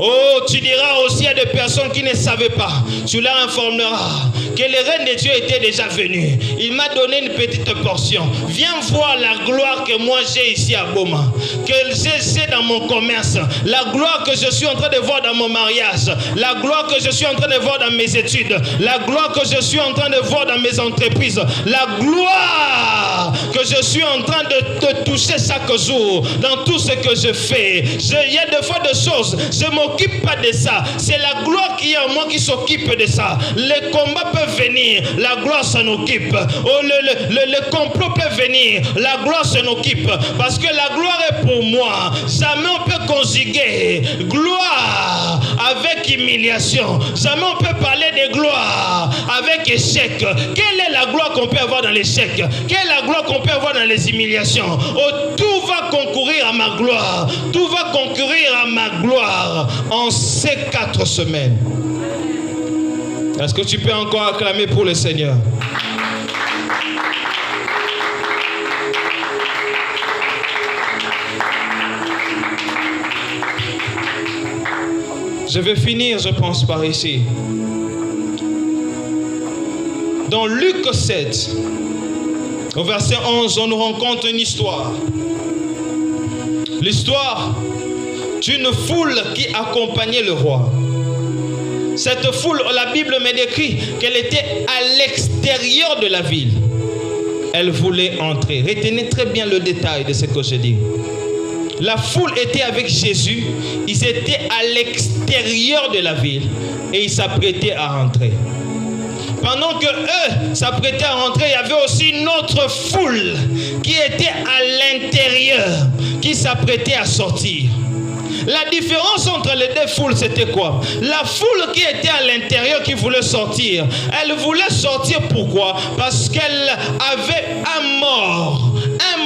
Oh, tu diras aussi à des personnes qui ne savaient pas, tu leur informeras que le règne de Dieu était déjà venu. Il m'a donné une petite portion. Viens voir la gloire que moi j'ai ici à Boma, que j'ai dans mon commerce, la gloire que je suis en train de voir dans mon mariage, la gloire que je suis en train de voir dans mes études, la gloire que je suis en train de voir dans mes entreprises, la gloire que je suis en train de toucher chaque jour dans tout ce que je fais. Il y a des fois des choses, je ne m'occupe pas de ça. C'est la gloire qui est en moi qui s'occupe de ça. Les combats peuvent venir, la gloire s'en occupe. Oh, le complot peut venir, la gloire s'en occupe. Parce que la gloire est pour moi. Jamais on peut conjuguer gloire avec humiliation. Jamais on peut parler de gloire avec échec. Quelle est la gloire qu'on peut avoir dans l'échec? Quelle est la gloire qu'on peut avoir dans les humiliations? Oh, tout va concourir à ma gloire. Tout va concourir à ma gloire en ces 4 semaines. Est-ce que tu peux encore acclamer pour le Seigneur? Je vais finir, je pense, par ici. Dans Luc 7, au verset 11, on nous rencontre une histoire. L'histoire d'une foule qui accompagnait le roi. Cette foule, la Bible me décrit qu'elle était à l'extérieur de la ville. Elle voulait entrer. Retenez très bien le détail de ce que je dis. La foule était avec Jésus. Ils étaient à l'extérieur de la ville et ils s'apprêtaient à rentrer. Pendant que eux s'apprêtaient à rentrer, il y avait aussi une autre foule qui était à l'intérieur, qui s'apprêtait à sortir. La différence entre les deux foules, c'était quoi? La foule qui était à l'intérieur, qui voulait sortir, elle voulait sortir pourquoi? Parce qu'elle avait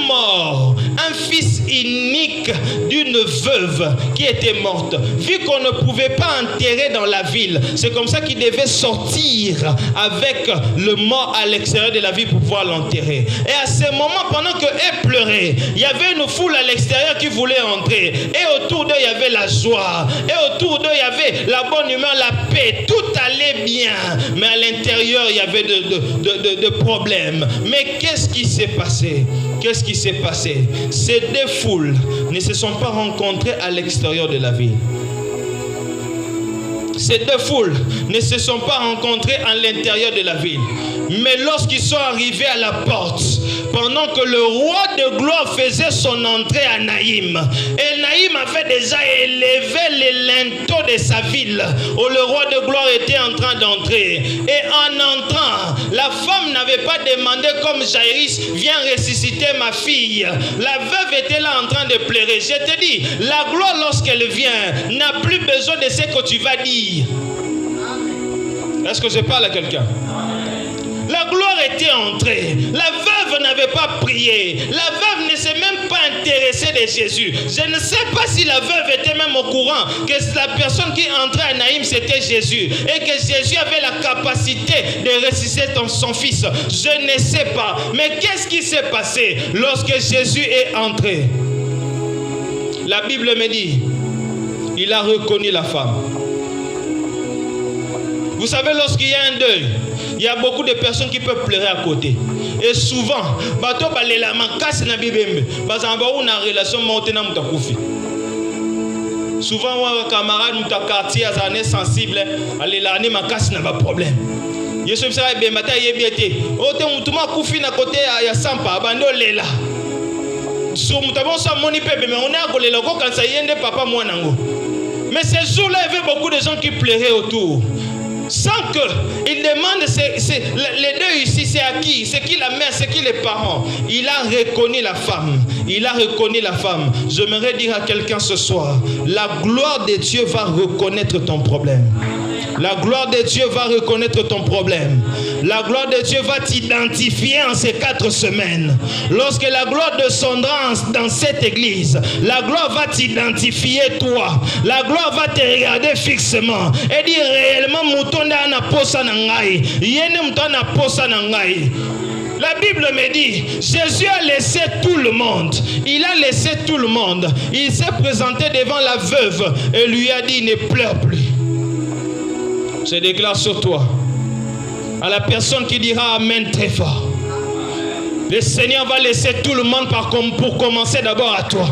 un fils unique d'une veuve qui était morte. Vu qu'on ne pouvait pas enterrer dans la ville, c'est comme ça qu'il devait sortir avec le mort à l'extérieur de la ville pour pouvoir l'enterrer. Et à ce moment, pendant qu'elle pleurait, il y avait une foule à l'extérieur qui voulait entrer. Et autour d'eux, il y avait la joie. Et autour d'eux, il y avait la bonne humeur, la paix. Tout allait bien. Mais à l'intérieur, il y avait de problèmes. Mais qu'est-ce qui s'est passé? Qu'est-ce qui s'est passé? Ces deux foules ne se sont pas rencontrées à l'extérieur de la ville. Ces deux foules ne se sont pas rencontrées à l'intérieur de la ville. Mais lorsqu'ils sont arrivés à la porte, pendant que le roi de gloire faisait son entrée à Naïm, et Naïm avait déjà élevé les linteaux de sa ville, où le roi de gloire était en train d'entrer. Et en entrant, la femme n'avait pas demandé comme Jaïris, viens ressusciter ma fille. La veuve était là en train de pleurer. Je te dis, la gloire lorsqu'elle vient, n'a plus besoin de ce que tu vas dire. Est-ce que je parle à quelqu'un? La gloire était entrée. La veuve n'avait pas prié. La veuve ne s'est même pas intéressée de Jésus. Je ne sais pas si la veuve était même au courant que la personne qui entrait à Naïm, c'était Jésus. Et que Jésus avait la capacité de ressusciter son fils. Je ne sais pas. Mais qu'est-ce qui s'est passé lorsque Jésus est entré? La Bible me dit, il a reconnu la femme. Vous savez, lorsqu'il y a un deuil, il y a beaucoup de personnes qui peuvent pleurer à côté. Et souvent, bato balela makasi na bibembe, bazamba ou na relation montena mutakufi. Souvent, wa camarade muta quartier azane sensible, alela ni makasi na ba problème. Yesu bisa be mata yebiete. Ote mutuma kufi na côté ya sampa bando lela. So mutabon sa moni pepe mais on est à kolela ko kansa yende papa mwanango. Mais ces jours-là, il y avait beaucoup de gens qui pleuraient autour. Sans qu'il demande, les deux ici, c'est à qui? C'est qui la mère? C'est qui les parents? Il a reconnu la femme. Il a reconnu la femme. J'aimerais dire à quelqu'un ce soir, la gloire de Dieu va reconnaître ton problème. La gloire de Dieu va reconnaître ton problème. La gloire de Dieu va t'identifier en ces 4 semaines. Lorsque la gloire descendra dans cette église, la gloire va t'identifier toi. La gloire va te regarder fixement et dire réellement moutonda na posa na ngai. Yene moutonda na posa na ngai. La Bible me dit, Jésus a laissé tout le monde. Il a laissé tout le monde. Il s'est présenté devant la veuve et lui a dit, ne pleure plus. Je déclare sur toi, à la personne qui dira Amen très fort, le Seigneur va laisser tout le monde pour commencer d'abord à toi.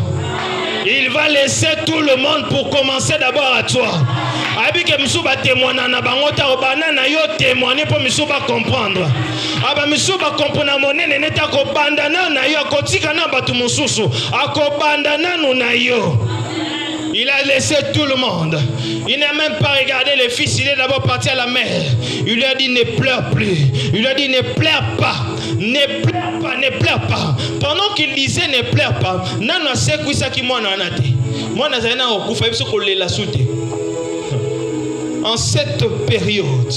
Il va laisser tout le monde pour commencer d'abord à toi. Abike misuba témoigner na bangota obana na yo témoigner pour misuba comprendre. Aba misuba comprendre monene neta ko bandana na yo kotika na batu mususu akobandana na yo. Il a laissé tout le monde. Il n'a même pas regardé le fils. Il est d'abord parti à la mer. Il lui a dit ne pleure plus. Il lui a dit ne pleure pas. Ne pleure pas, ne pleure pas. Pendant qu'il disait ne pleure pas, nana sait quoi ça qui moi n'anate. Moi n'azana okufa biso ko lela soute. En cette période,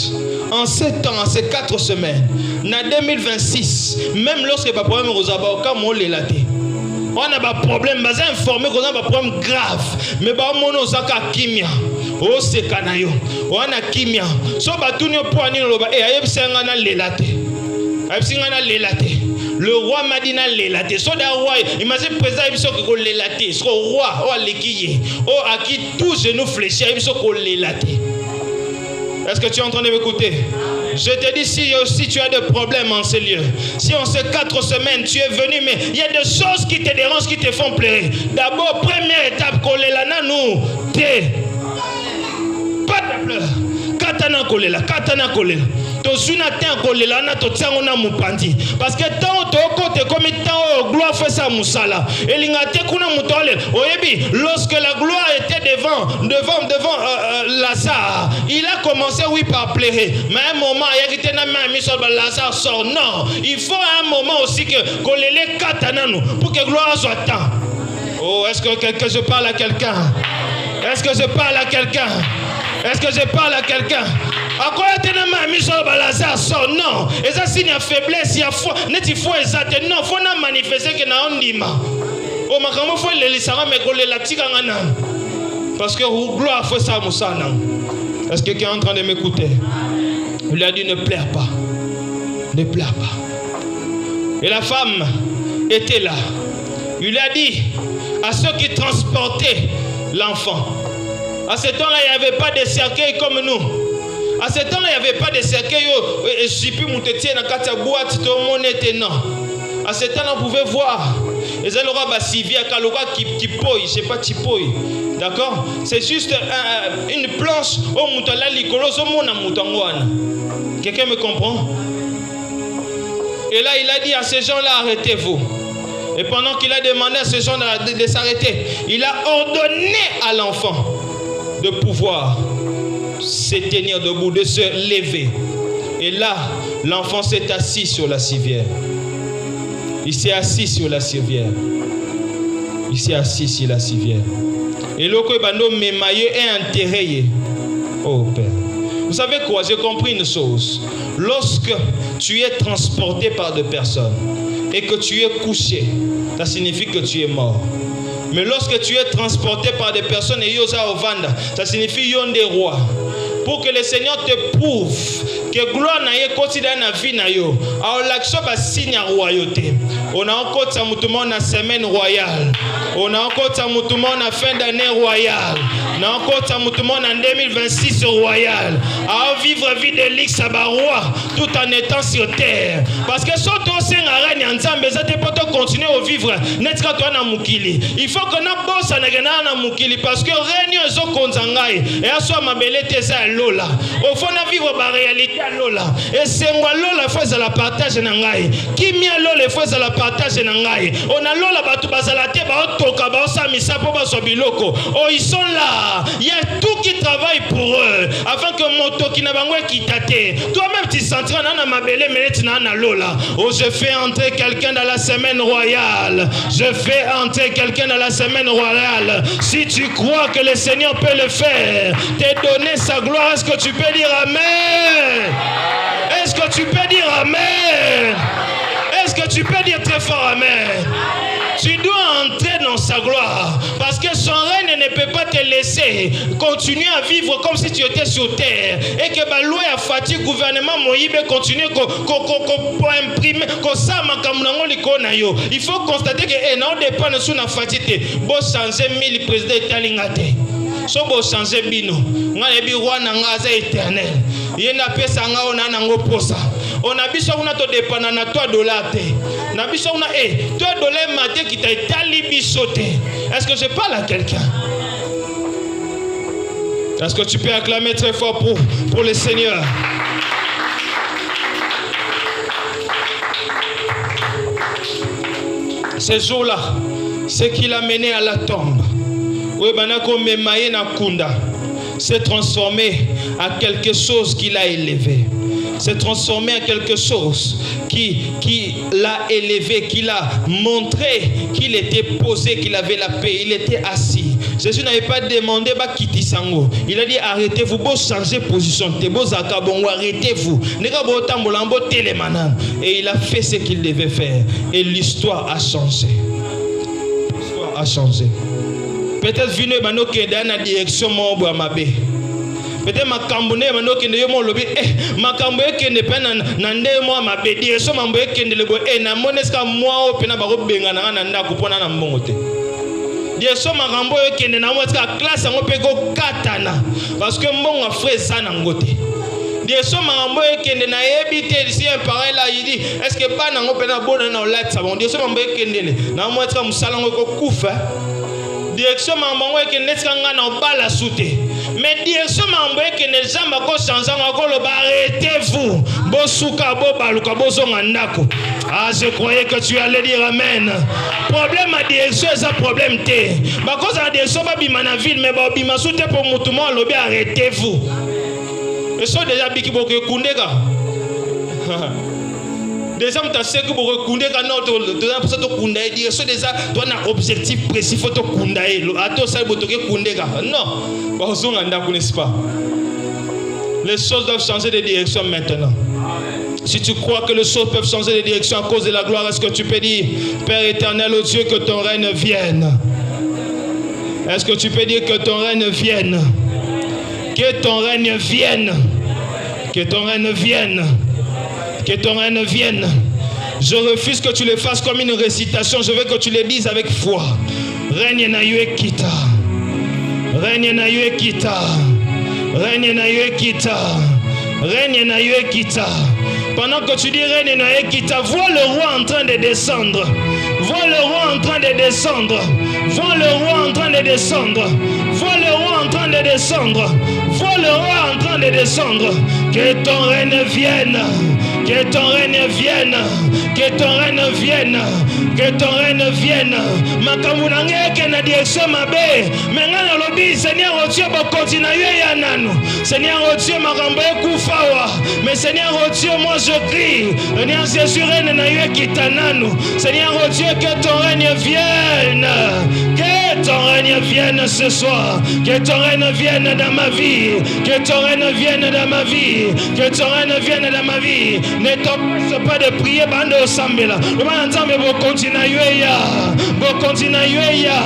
en 7 ans, en ces 4 semaines, en 2026, même lorsque pas problème aux abaka mo lela te. On a pas problème, mais informé qu'on a pas problème grave. Mais bah mono zaka kimia, oh c'est canayo, on a kimia. So batunyo poani loba et ayeb sengana lelate, ayeb sengana lelate. Le roi m'a dit na lelate. So da roi, imagine président ibiso ko lelate. So roi, oh lekiye, oh à qui tout genou fléchi, ibiso ko lelate. Est-ce que tu es en train de m'écouter? Je te dis, si tu as des problèmes en ces lieux, si en ces 4 semaines tu es venu, mais il y a des choses qui te dérangent, qui te font pleurer. D'abord, première étape, kolela nous, pas de pleurs. Katana kolela, katana kolela. Parce que tant que comme tant gloire fait ça musala et lorsque la gloire était devant Lazare, il a commencé oui par pleurer, mais à un moment il y a Lazare sort. Non, il faut à un moment aussi que les katananu pour que gloire soit temps. Oh, est-ce que je parle à quelqu'un? Est-ce que je parle à quelqu'un? Est-ce que je parle à quelqu'un? À quoi tu n'as pas mis sur Lazare sort? Non. Et ça signe à faiblesse, il y a foi. N'est-il faut exacter? Non, il faut pas manifester que n'a on dima. Oh, ma comment faut les laisser mais qu'on les latique en anam. Parce que gloire fait ça moussana. Est-ce que quelqu'un est en train de m'écouter? Il lui a dit ne pleure pas. Ne pleure pas. Et la femme était là. Il lui a dit à ceux qui transportaient l'enfant. À ce temps-là, il n'y avait pas de cercueil comme nous. À ce temps-là, il n'y avait pas de cercueil. Je suis plus monté dans la boîte, tout le monde était non. À ce temps-là, on pouvait voir. Et ça, l'aura basivia, kaloka qui poille, je ne sais pas qui poille. D'accord? C'est juste une planche. Oh, moutala likolo, so mona moutangwana. Quelqu'un me comprend? Et là, il a dit à ces gens-là, arrêtez-vous. Et pendant qu'il a demandé à ces gens de s'arrêter, il a ordonné à l'enfant de pouvoir se tenir debout, de se lever. Et là, l'enfant s'est assis sur la civière. Il s'est assis sur la civière. Il s'est assis sur la civière. Et l'autre est enterré. Oh Père. Vous savez quoi? J'ai compris une chose. Lorsque tu es transporté par des personnes et que tu es couché, ça signifie que tu es mort. Mais lorsque tu es transporté par des personnes et yosa ovanda, ça signifie yon des rois. Pour que le Seigneur te prouve que gloire na ye quotidien na vie na yo. Alors l'action va signer royauté. On a encore ta moutoumon na semaine royale. On a encore ta moutoumon na fin d'année royale. On a encore ta moutoumon en 2026 royale. À vivre vie de l'Ix à roi tout en étant sur terre. Parce que surtout c'est un règne ensemble, ça te peut continuer à vivre. Il faut que nous bosse na mukili parce que réunion zo konzangai et aswa mabele teza lola. Au fond na vivre ba réalité lola. Et c'est moi lola faut la partage na ngai. Kimia lola faut la partage na ngai. On a lola batu bazala te ba otoka ba osamisa po ba so biloko. Oh ils sont là. Il y a tout qui travaille pour eux afin que moto qui na bango kitate. Toi-même tu sentiras na mabele meleti na lola. Oh je fais entrer quelqu'un dans la semaine royale. Je fais entrer quelqu'un dans la semaine royale. Si tu crois que le Seigneur peut le faire, te donner sa gloire, est-ce que tu peux dire Amen? Est-ce que tu peux dire Amen? Est-ce que tu peux dire très fort Amen? Tu dois entrer dans sa gloire parce que son règne ne peut pas te laisser continuer à vivre comme si tu étais sur terre et que la loi a fatigué le gouvernement Moïbe continue à imprimer il faut constater que non dépend de son fatigué bon changer 1000 présidents italien so bo changer bino ngale bi rwana ngaza éternel yenda pesa nga ona nango posa ona biso kuna to dépend na $3 te na biso kuna $3 maté qui t'a itali biso te. Est-ce que je parle à quelqu'un? Est-ce que tu peux acclamer très fort pour le Seigneur? Ce jour-là, ce qui l'a mené à la tombe, s'est transformé à quelque chose qui l'a élevé. S'est transformé à quelque chose qui l'a élevé, qui l'a montré qu'il était posé, qu'il avait la paix, il était assis. Jésus n'avait pas demandé bah quitter sango. Il a dit arrêtez-vous, vous changez position, arrêtez-vous. Et il a fait ce qu'il devait faire. Et l'histoire a changé. L'histoire a changé. Peut-être venu bano ke dans la direction mo mabe. Peut-être makambone bano ke ne yo lobi makambo ke ne pe na nde mo mabe direction mambo ke ne lebo na moneska moi o pe na ba go benga na ndako pona na mbongo te. Direction makambo ke ne na mo ska classe ngo pe go katana parce que mbongo frère ça na ngote. Direction makambo ke ne na ebité ici un pareil là il dit est-ce que pas na ngo pe na bona na olat ça bon direction mambo ke ne na mo ska musala ngo ko kufa. Direction mambo ke ne ska nga na bala soute. Mais direction mambo ke ne jamba ko changer ngo lo ba arrêtez-vous. Bosuka bo baluka bozonga ndako. Ah, je croyais que tu allais dire amen. Problème à direction, c'est un problème té. Bah cause à direction ba bima na ville mais ba bima soute pour mutumo lobi arrêtez-vous. Et ça déjà biki boko kundeka. Déjà on t'a sé que boko kundeka non pour ça to kundae direction déjà toi na objectif précis faut to kundae. Ato ça boto ke kundeka. Non. Ba ozonga ndako n'est-ce pas? Les choses doivent changer de direction maintenant. Si tu crois que les choses peuvent changer de direction à cause de la gloire, est-ce que tu peux dire, Père éternel, ô Dieu, que ton règne vienne? Est-ce que tu peux dire que ton règne vienne? Que ton règne vienne. Que ton règne vienne. Que ton règne vienne. Je refuse que tu le fasses comme une récitation. Je veux que tu le dises avec foi. Règne na yue kita. Règne na yue kita. Règne na yue kita. Règne na yue kita. Pendant que tu dis règne na yue kita, vois le roi en train de descendre. Vois le roi en train de descendre. Vois le roi en train de descendre. Vois le roi en train de descendre. Vois le roi en train de descendre. Que ton règne vienne. Que ton règne vienne. Que ton règne vienne. Que ton règne vienne. Makamuna ke na direction mabe. Menga na lobi Seigneur o Dieu ba continuer ya nanu. Seigneur o Dieu makambo ekufawa. Mais Seigneur o Dieu moi je crie. Seigneur Jésus règne na yo kitananu. Seigneur o Dieu que ton règne vienne. Que ton règne vienne ce soir. Que ton règne vienne dans ma vie. Que ton règne vienne dans ma vie. Que ton règne vienne dans ma vie. Ne t'empêche pas de prier bande au sambela. Le banzambe bo continuer ya. Bo continuer ya.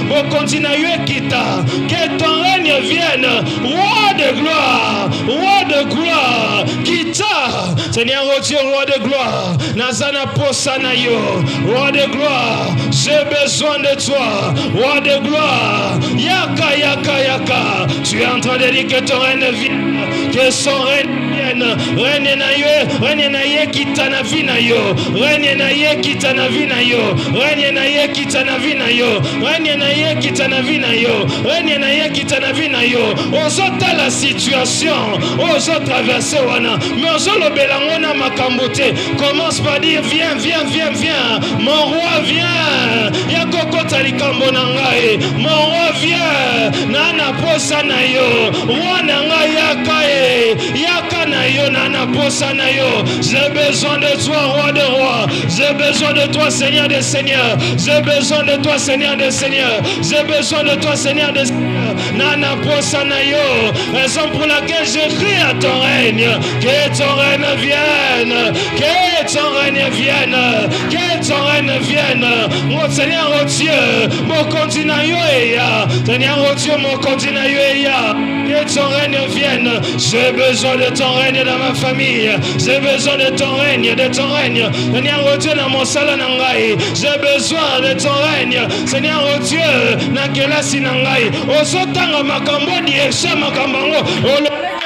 Bo continuer kita. Que ton règne vienne. Roi de gloire. Roi de gloire. Kita. Seigneur oh Dieu, roi de gloire. Nazana posana yo. Roi de gloire. J'ai besoin de toi. Roi de de gloire. Yaka, yaka, yaka. Tu es en train de dire que ton règne vienne, que son règne vienne. Règne na yo, règne na ye kita na vie na yo. Règne na ye kita na vie na yo. Règne na ye kita na vie na yo. Règne na ye kita na vie na yo. Règne na ye kita na vie na yo. Ozota la situation, ozo traverser wana. Mais ozo lobelango na makambote. Commence par dire viens, viens, viens, viens. Mon roi vient. Yakoko talikambo na ngai. Mon roi vient. Nana posa na yo. Roi na ngai yaka e. Yaka na yo nana posa na yo. J'ai besoin de toi, roi de rois. J'ai besoin de toi, Seigneur des seigneurs. J'ai besoin de toi, Seigneur des seigneurs. J'ai besoin de toi, Seigneur des seigneurs. Nana posa na yo. Raison pour laquelle je crie à ton règne. Que ton règne vienne. Que ton règne vienne. Que ton règne vienne. Mon Seigneur, oh Dieu, mon continent yo eya. Seigneur, oh Dieu, mon continent yo eya. Que ton règne vienne. J'ai besoin de ton règne dans ma famille. J'ai besoin de ton règne, de ton règne. Seigneur, oh Dieu, dans mon salon nangai. J'ai besoin de ton règne. Seigneur, oh Dieu, na kelasi nangai. Osotanga makambo di esha makambango.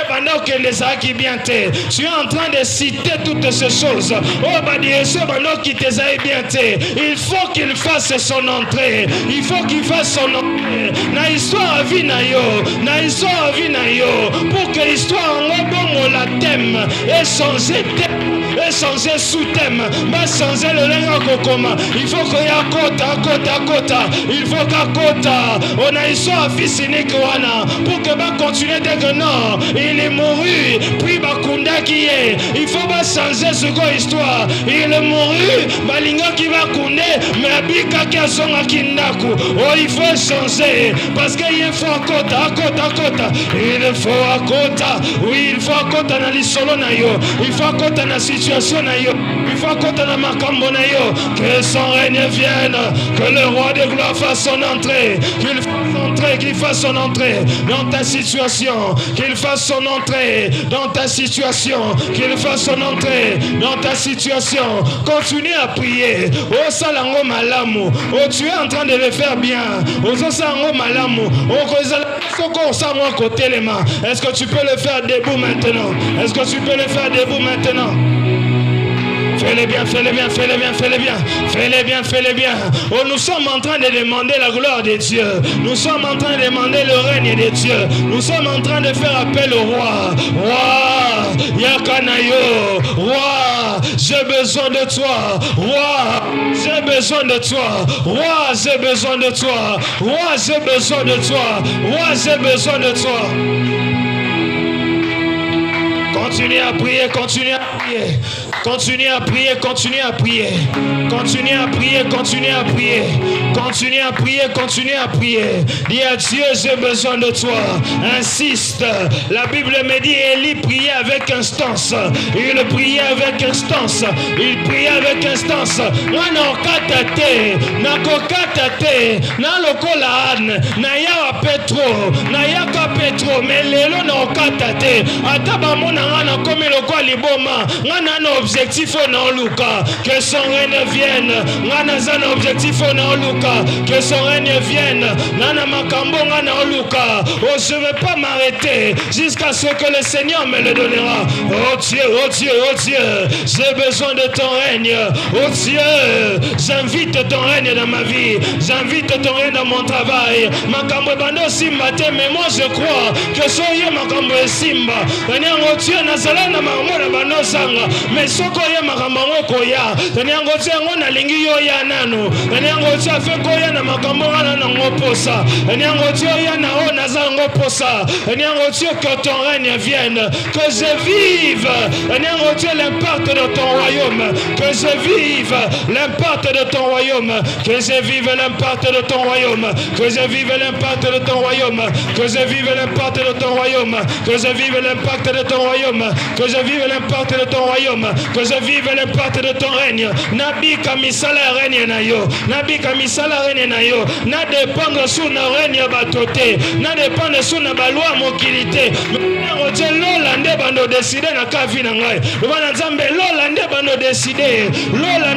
Pendant que les acquis bien te, tu es en train de citer toutes ces choses. Oh, Badiesho, pendant qu'il te a bien te, il faut qu'il fasse son entrée. Il faut qu'il fasse son entrée. Na histoire vie na yo, na histoire vie na yo, pour que l'histoire en bon la thème et changer thème. Et changer sous-thème, mais changer le lenga kokoma. Il faut qu'il y ait kota. Il faut qu'à kota. On a histoire fils unique wana. Pour que va continuer dès que non, il est mouru. Puis bakunda qui est. Il faut pas changer ce qu'on histoire. Il est mouru. Balinga qui va kundé. Mais bika qui a son akindaku. Oh, il faut changer. Parce qu'il faut à kota. Il faut à kota. Oui, il faut à kota na lisolo na yo. Il faut à kota na situation. Il faut qu'on ait makambo na yo. Que son règne vienne. Que le roi de gloire fasse son entrée. Qu'il fasse son entrée dans ta situation. Qu'il fasse son entrée dans ta situation. Qu'il fasse son entrée dans ta situation. Continue à prier. Oh salango malamu. Oh tu es en train de le faire bien. Oh salango malamu. Oh soko salango côté les mains. Est-ce que tu peux le faire debout maintenant? Est-ce que tu peux le faire debout maintenant? Fais-le bien. Oh, nous sommes en train de demander la gloire de Dieu. Nous sommes en train de demander le règne de Dieu. Nous sommes en train de faire appel au roi. Roi, Yakanayo. Roi, j'ai besoin de toi. Roi, j'ai besoin de toi. Roi, j'ai besoin de toi. Roi, j'ai besoin de toi. Roi, j'ai besoin de toi. Continuez à prier. Continuez à prier. Dis à Dieu, j'ai besoin de toi. Insiste. La Bible me dit, Élie priait avec instance. Il priait avec instance. Petro. Mais lelo na okatate. Ataba mona ngana comme le quoi liboma. Ngana no objectif na luka. Que son règne vienne. Ngana zana objectif na luka. Que son règne vienne. Nana makambo ngana luka. Oh, je ne vais pas m'arrêter jusqu'à ce que le Seigneur me le donnera. Oh Dieu. J'ai besoin de ton règne. Oh Dieu, j'invite ton règne dans ma vie. J'invite ton règne dans mon travail. Makambo bando simbate, mais moi je crois que soyez makambo simba. Tanyango Dieu nazala na mamona bando sanga. Mais soko ye makambo koya. Tanyango Dieu ngona lingi yo ya nanu. Tanyango Dieu fait koya na makambo ngana na ngoposa. Tanyango Dieu ya na o nazala ngoposa. Tanyango Dieu que ton règne vienne, que je vive. Tanyango Dieu l'impact de ton royaume, que je vive l'impact de ton royaume, que je vive l'impact de ton royaume, que je vive l'impact de ton royaume, que je vive l'impact de ton royaume, que je vive l'impact de ton royaume, que je vive l'impact de ton royaume, que je vive l'impact de ton règne. Nabi kamisala règne na yo, nabi kamisala kosala règne na yo na dépendre sur na règne batoté na dépendre sur na balwa mokilité Dieu lola nde bando décider na kavi na ngai bana nzambe lola nde bando décider lole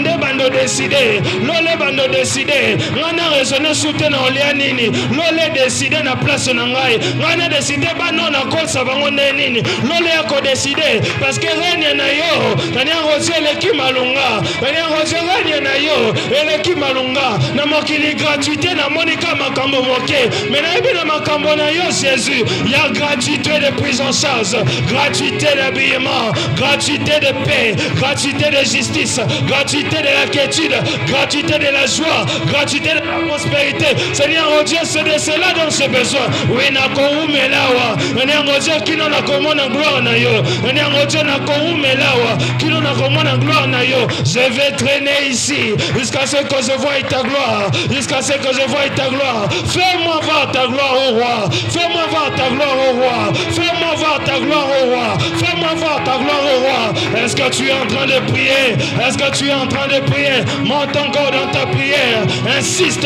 bando décider ngana raisonner soute na olia nini lole décider na place na ngai ngana décider bano na kosa bango nini lole ya ko décider parce que règne na yo tania rosie leki malunga tania rosie règne na yo eleki malunga na mokili gratuité na monika makambo moke mais na yebi na makambo na yo Jésus ya gratuité de prise en charge gratuité d'habillement gratuité de paix gratuité de justice gratuité de la quiétude gratuité de la joie gratuité de la prospérité Seigneur oh Dieu c'est de cela dont j'ai besoin oui na koumelawa Seigneur oh Dieu kino na komona gloire na yo Seigneur oh Dieu na koumelawa kino na komona gloire na yo je vais traîner ici jusqu'à ce que je voie ta gloire jusqu'à ce que je voie ta gloire fais-moi voir ta gloire au roi fais-moi voir ta gloire au roi fais-moi voir ta gloire au roi fais-moi voir ta gloire au roi est-ce que tu es en train de prier est-ce que tu es en train de prier monte encore dans ta prière insiste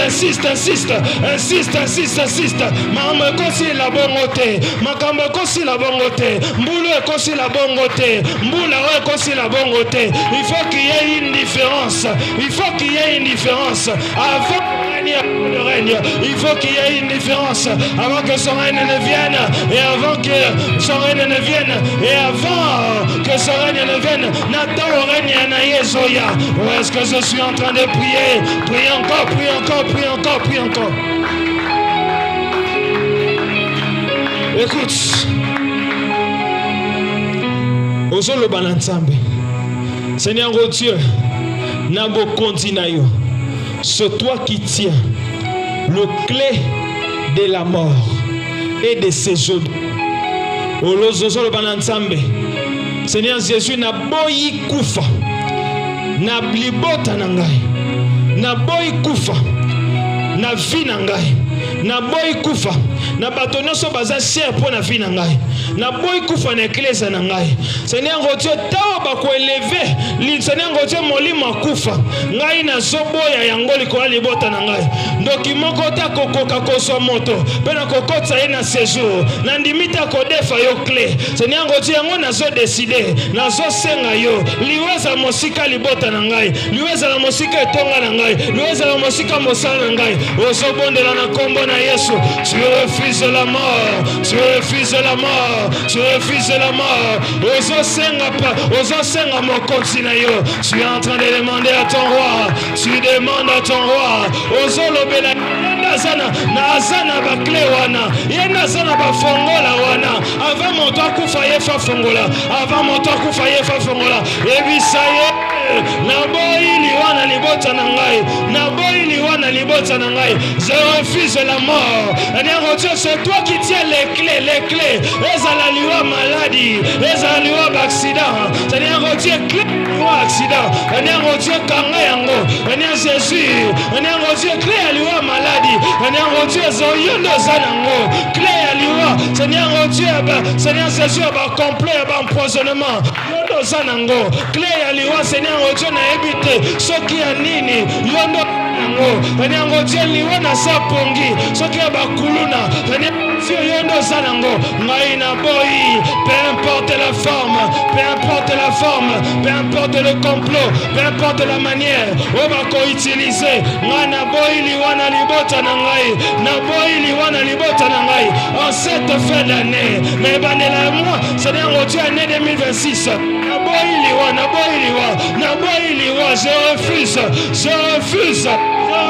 makambo kosi la bongote makambo kosi la bongote mbulu kosi la bongote mbula kosi la bongote il faut qu'il y ait une différence avant le règne il faut qu'il y ait une différence avant que son règne ne vienne et avant que son règne ne vienne et avant que son règne ne vienne n'attend au règne na Yezoya ou est-ce que je suis en train de prier prie encore écoute Ozolo Banansambe Seigneur oh Dieu Nabo Kontinayo c'est toi qui tiens le clé de la mort et de ses jours. Ozolo Banansambe Seigneur Jésus na boyi kufa na blibota na ngai na boyi kufa na vie na ngai na boyi kufa na bato nyonso baza cher mpo na vie na ngai na boyi kufa na eklesa na ngai Seigneur Dieu tawa bakoeleve Seigneur Dieu molimo akufa ngai nazoboya yango likola libota na ngai ndoki moko ta kokoka kozwa moto mpe na kokotisa ye na séjour na ndimi ta kodefa yo clé Seigneur Dieu yango nazodeside nazosenga yo liweza mosika libota na ngai liweza na mosika etonga na ngai liweza na mosika mosala na ngai ozobondela na kombo na Yesu tu refuses la mort tu refuses la mort tu refuses la mort ozosenga mokonzi na yo tu es en train de demander à ton roi tu demandes à ton roi ozolobela nazana bakle wana ye nazana bafongola wana avant moto akufa ye fa fongola avant moto akufa ye fa fongola ebisa ye naboyi liwana libota na ngai naboyi liwana libota na ngai je refuse la mort Seigneur Dieu c'est toi qui tiens les clés ezala liwa maladie ezala liwa accident Seigneur Dieu clé liwa accident Seigneur Dieu kanga yango Seigneur Jésus Seigneur Dieu clé liwa maladie Seigneur Dieu zoyondo zanango clé liwa Seigneur Dieu Seigneur Jésus ba complet ba empoisonnement yondo zanango clé liwa Seigneur Dieu na ebite soki ya nini yondo Seigneur Dieu liwa na sapongi soki ya bakuluna Seigneur Dieu yondo zanango ngai na boyi peu importe la forme peu importe le complot peu importe la manière on va co-utiliser ngai na boyi liwa na libota na ngai na boyi liwa na libota na ngai en cette fin d'année mais bandela moi Seigneur Dieu année 2026 na boyi liwa je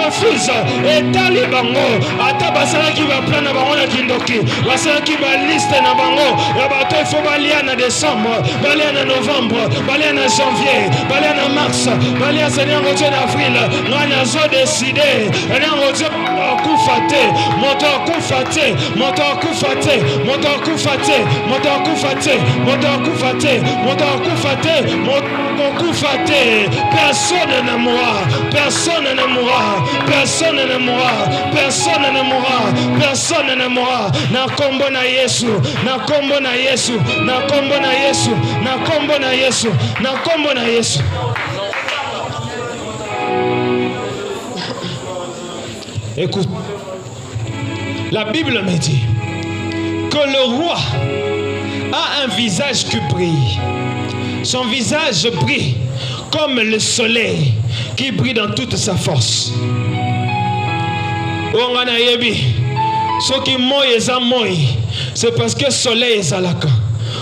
refuse etali bango ata basalaki baplan na bango na kindoki basalaki baliste na bango ya bato ifo balia na décembre balia na novembre balia na janvier balia na mars balia Seigneur Dieu na avril ngai nazodeside Seigneur Dieu moto akufa te personne ne mourra na kombo na Yesu Écoute, la Bible me dit que le roi a un visage qui brille. Son visage brille comme le soleil qui brille dans toute sa force. Soki moi eza moi, c'est parce que soleil ezalaka.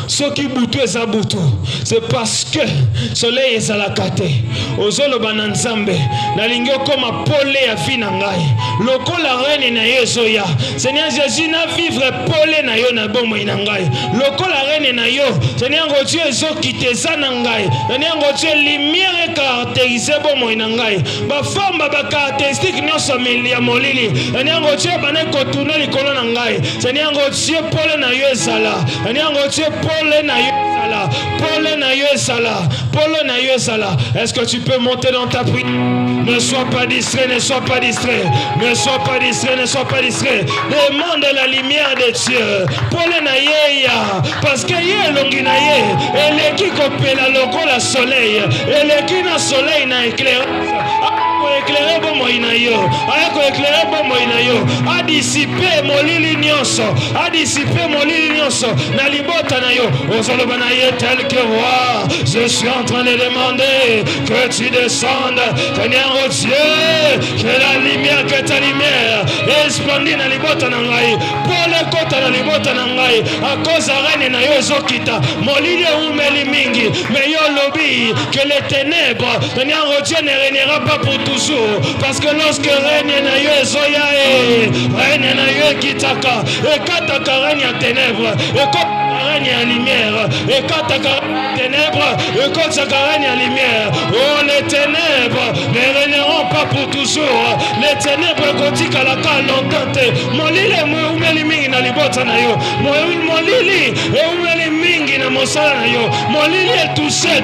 Soki butu eza butu, c'est parce que soleil ezalaka te. Ozoloba na Nzambe, nalingi okoma pole ya fi na ngai. Lokola reine na yo ezoya, Seigneur Jésus na vivre pole na yo na bomoi na ngai. Lokola reine na yo, Seigneur Dieu ezokite eza na ngai. Seigneur Dieu lumière caractérisée bomoi na ngai. Ba forme ba caractéristique nyonso ya molili. Seigneur Dieu bana kotourner likolo na ngai. Seigneur Dieu pole na yo ezala. Seigneur Dieu pole na yo ezala. Pole na yo ezala. Pole na yo ezala. Est-ce que tu peux monter dans ta prière? Ne sois pas distrait, ne sois pas distrait. Ne sois pas distrait, ne sois pas distrait. Demande la lumière de Dieu. Pole na ye ya. Parce que ye longi na ye. Eleki kopela lokola soleil. Eleki na soleil na éclairance. Éclairer bon moïna yo, éclairer bon moïna yo, a dissiper molili nyonso, a dissiper molili nyonso, na libota na yo, ozoloba na ye tel que roi. Je suis en train de demander que tu descendes, Seigneur oh Dieu, que la lumière, que ta lumière resplendit na libota na ngai, pour le kota na libota na ngai, à cause reine na yo zokita, molili umeli mingi, mais yo lobby que les ténèbres, Seigneur oh Dieu ne régnera pas pour toujours. Parce que lorsque règne na yo ezoya règne na yo kitaka ekataka règne ya ténèbres ekotaka règne ya lumière ekataka ténèbres ekotaka règne ya lumière. Oh, les ténèbres ne régneront pas pour toujours. Les ténèbres ekotikalaka longtemps te. Molili eumeli mingi na libota na yo, molili eumeli mingi na mosala na yo, molili touché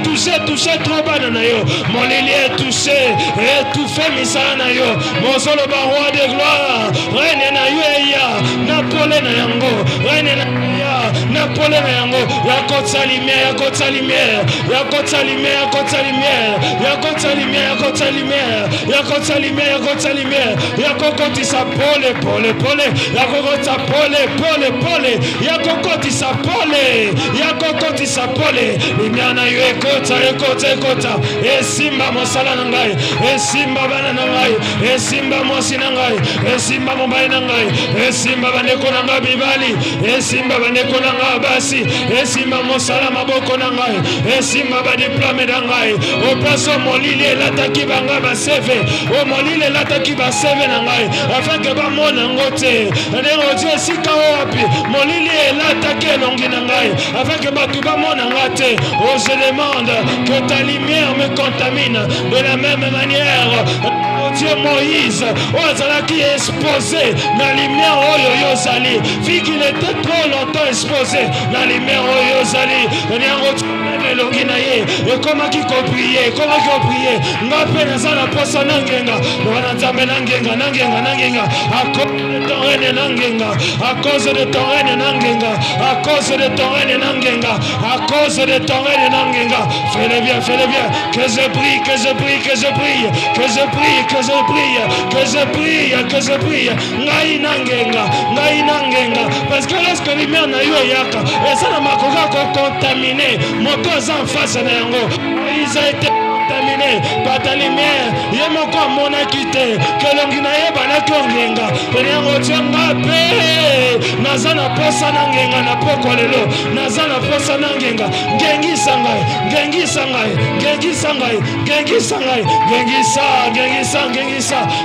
trop bana na yo, molili touché étouffé misala na yo. Mozoloba roi de gloire, reine na yo eya na pole na yango, reine na ya na pole na yango. Yakotsa lumière, yakotsa lumière, yakotsa lumière, yakotsa lumière, yakotsa lumière, yakotsa lumière, yakotsa lumière, yakotsa lumière, yakokotisa pole pole pole, yakokotisa pole pole, yakokotisa pole, yakokotisa pole. Lumière na yo ekota esimba mosala na ngai, esimba bana na ngai, esimba mwasi na ngai, esimba mobali na ngai, esimba bandeko na ngai bibali, esimba bandeko na ngai basi, esimba mosala maboko na ngai, esimba badiplome na ngai. O place molili elataki banga baseve, o molili elataki baseve na ngai, afin que bamona ngo te. Ndenge Dieu esika wapi molili elataki elongi na ngai, afin que batu bamona nga te. Oh, je demande que ta lumière me contamine de la même manière. Oh Dieu, Moïse, qui est exposé dans la lumière Oyo Yozali, vu qu'il était trop longtemps exposé dans la lumière Oyo Yozali. Et comment qui prier, comment qui prier, n'a pas la poisson nangenga, nangenga, à cause de ton règne nangenga, à cause de ton règne nangenga, à cause de ton règne nangenga, à cause de ton règne nangenga. Fais-le bien, que je prie, que je prie, que je prie, que je prie, que je prie, que je prie, que je prie, ngai nangenga, parce que lorsque lumière na yo yaka, et ça n'a pas contaminé, mon cause en face na yango, ils ont été contaminé par ta lumière. Yemoko mona kite que longina yeba kongenga yango tsenga pe nazana posa nangenga na poko lelo nazana posa nangenga ngengisa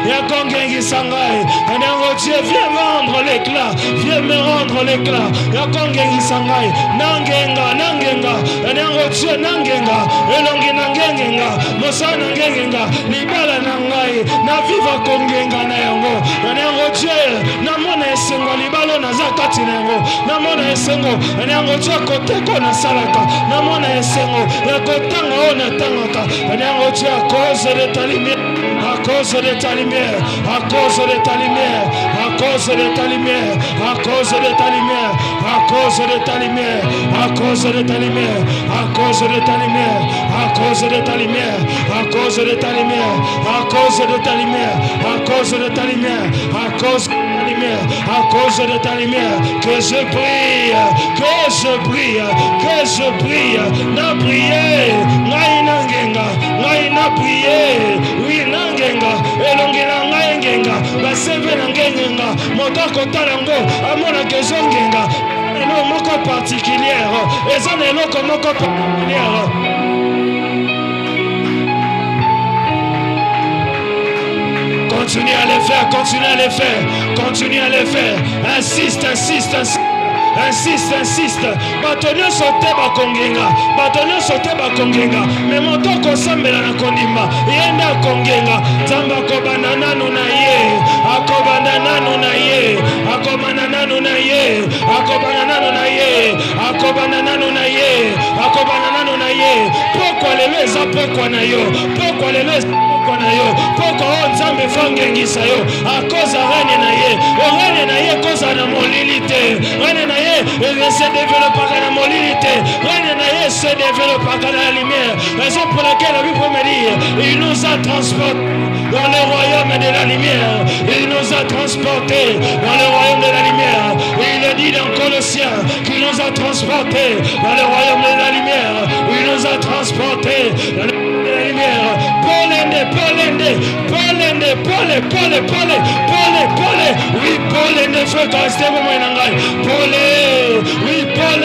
ya kongengisa ngai yango Dieu viens me rendre l'éclat ya kongengisa ngai nangenga yango Dieu nangenga elongi nangenga mosana nangenga libala na ngai na viva kongenga na yango Dieu namona esengo libalo naza kati na yango namona esengo yango Dieu koteko na salaka namona esengo ya kotanga o na tangaka yango Dieu à cause de ta lumière, à cause de ta lumière, à cause de ta lumière, à cause de ta lumière, à cause de ta lumière, à cause de ta lumière, à cause de ta lumière, à cause de ta lumière, à cause de ta lumière, à cause de ta lumière, à cause de ta lumière, à cause de ta lumière, à cause de ta lumière, à cause de ta lumière, que je brille, que je brille, que je brille. Na briller, ngai nangenga, ngai na briller, oui nangenga, elongela ngai ngenga, basebe nangenga, motoko talango, amona que zongenga, elo moko particulière, ezan eloko moko particulière. Continue à les faire, continue à les faire, continue à les faire. Insiste, insiste, insiste. Insiste, insiste. Batonyo sote bakongenga. Batonyo sote bakongenga. Mais motoko sambela na kondima. Yenda kongenga. Zamba kobana nanu na ye. Akobana nanu na ye. Akobana nanu na ye. Akobana nanu na ye. Akobana nanu na ye. Akobana nanu na ye. Pourquoi les leza pourquoi na yo? Pourquoi les leza na yo? Pourquoi on zambe fangengisa yo? A cause rene na ye. O rene na ye cause na molilité. Rene na ye il se développe par la molilité. Rene na ye se développe par la lumière. Raison pour laquelle la Bible me dit il nous a transportés dans le royaume de la lumière. Il nous a transportés dans le royaume de la lumière. Il est dit dans Colossiens qu'il nous a transportés dans le royaume de la lumière. Il nous a transportés dans le royaume de la lumière. Paul, oui, Paul, frère, restez au moins dans le Paul, oui, Paul,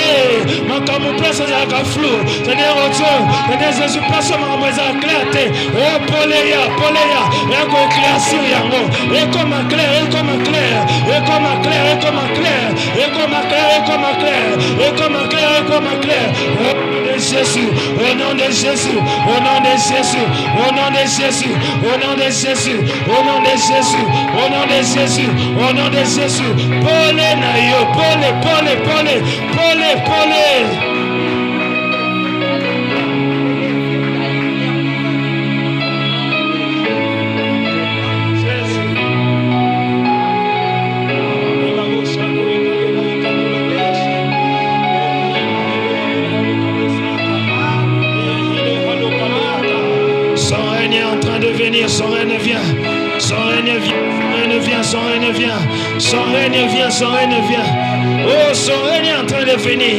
ma camouflage place à la flou, c'est-à-dire au Dieu, c'est-à-dire je suis pas seulement en présence clarté, oh, Paul, et à quoi création, et comme clair, et comme clair, et comme clair, et comme clair, et comme clair, et comme clair, et comme clair, et comme clair, Jésus, au nom de Jésus, au nom de Jésus, au nom de Jésus, au nom de Jésus, au nom de Jésus, au nom de Jésus, au nom de Jésus, Paul nayo, Paul. Son règne vient, son règne vient, son règne vient, son règne vient, son règne vient. Oh, son règne est en train de venir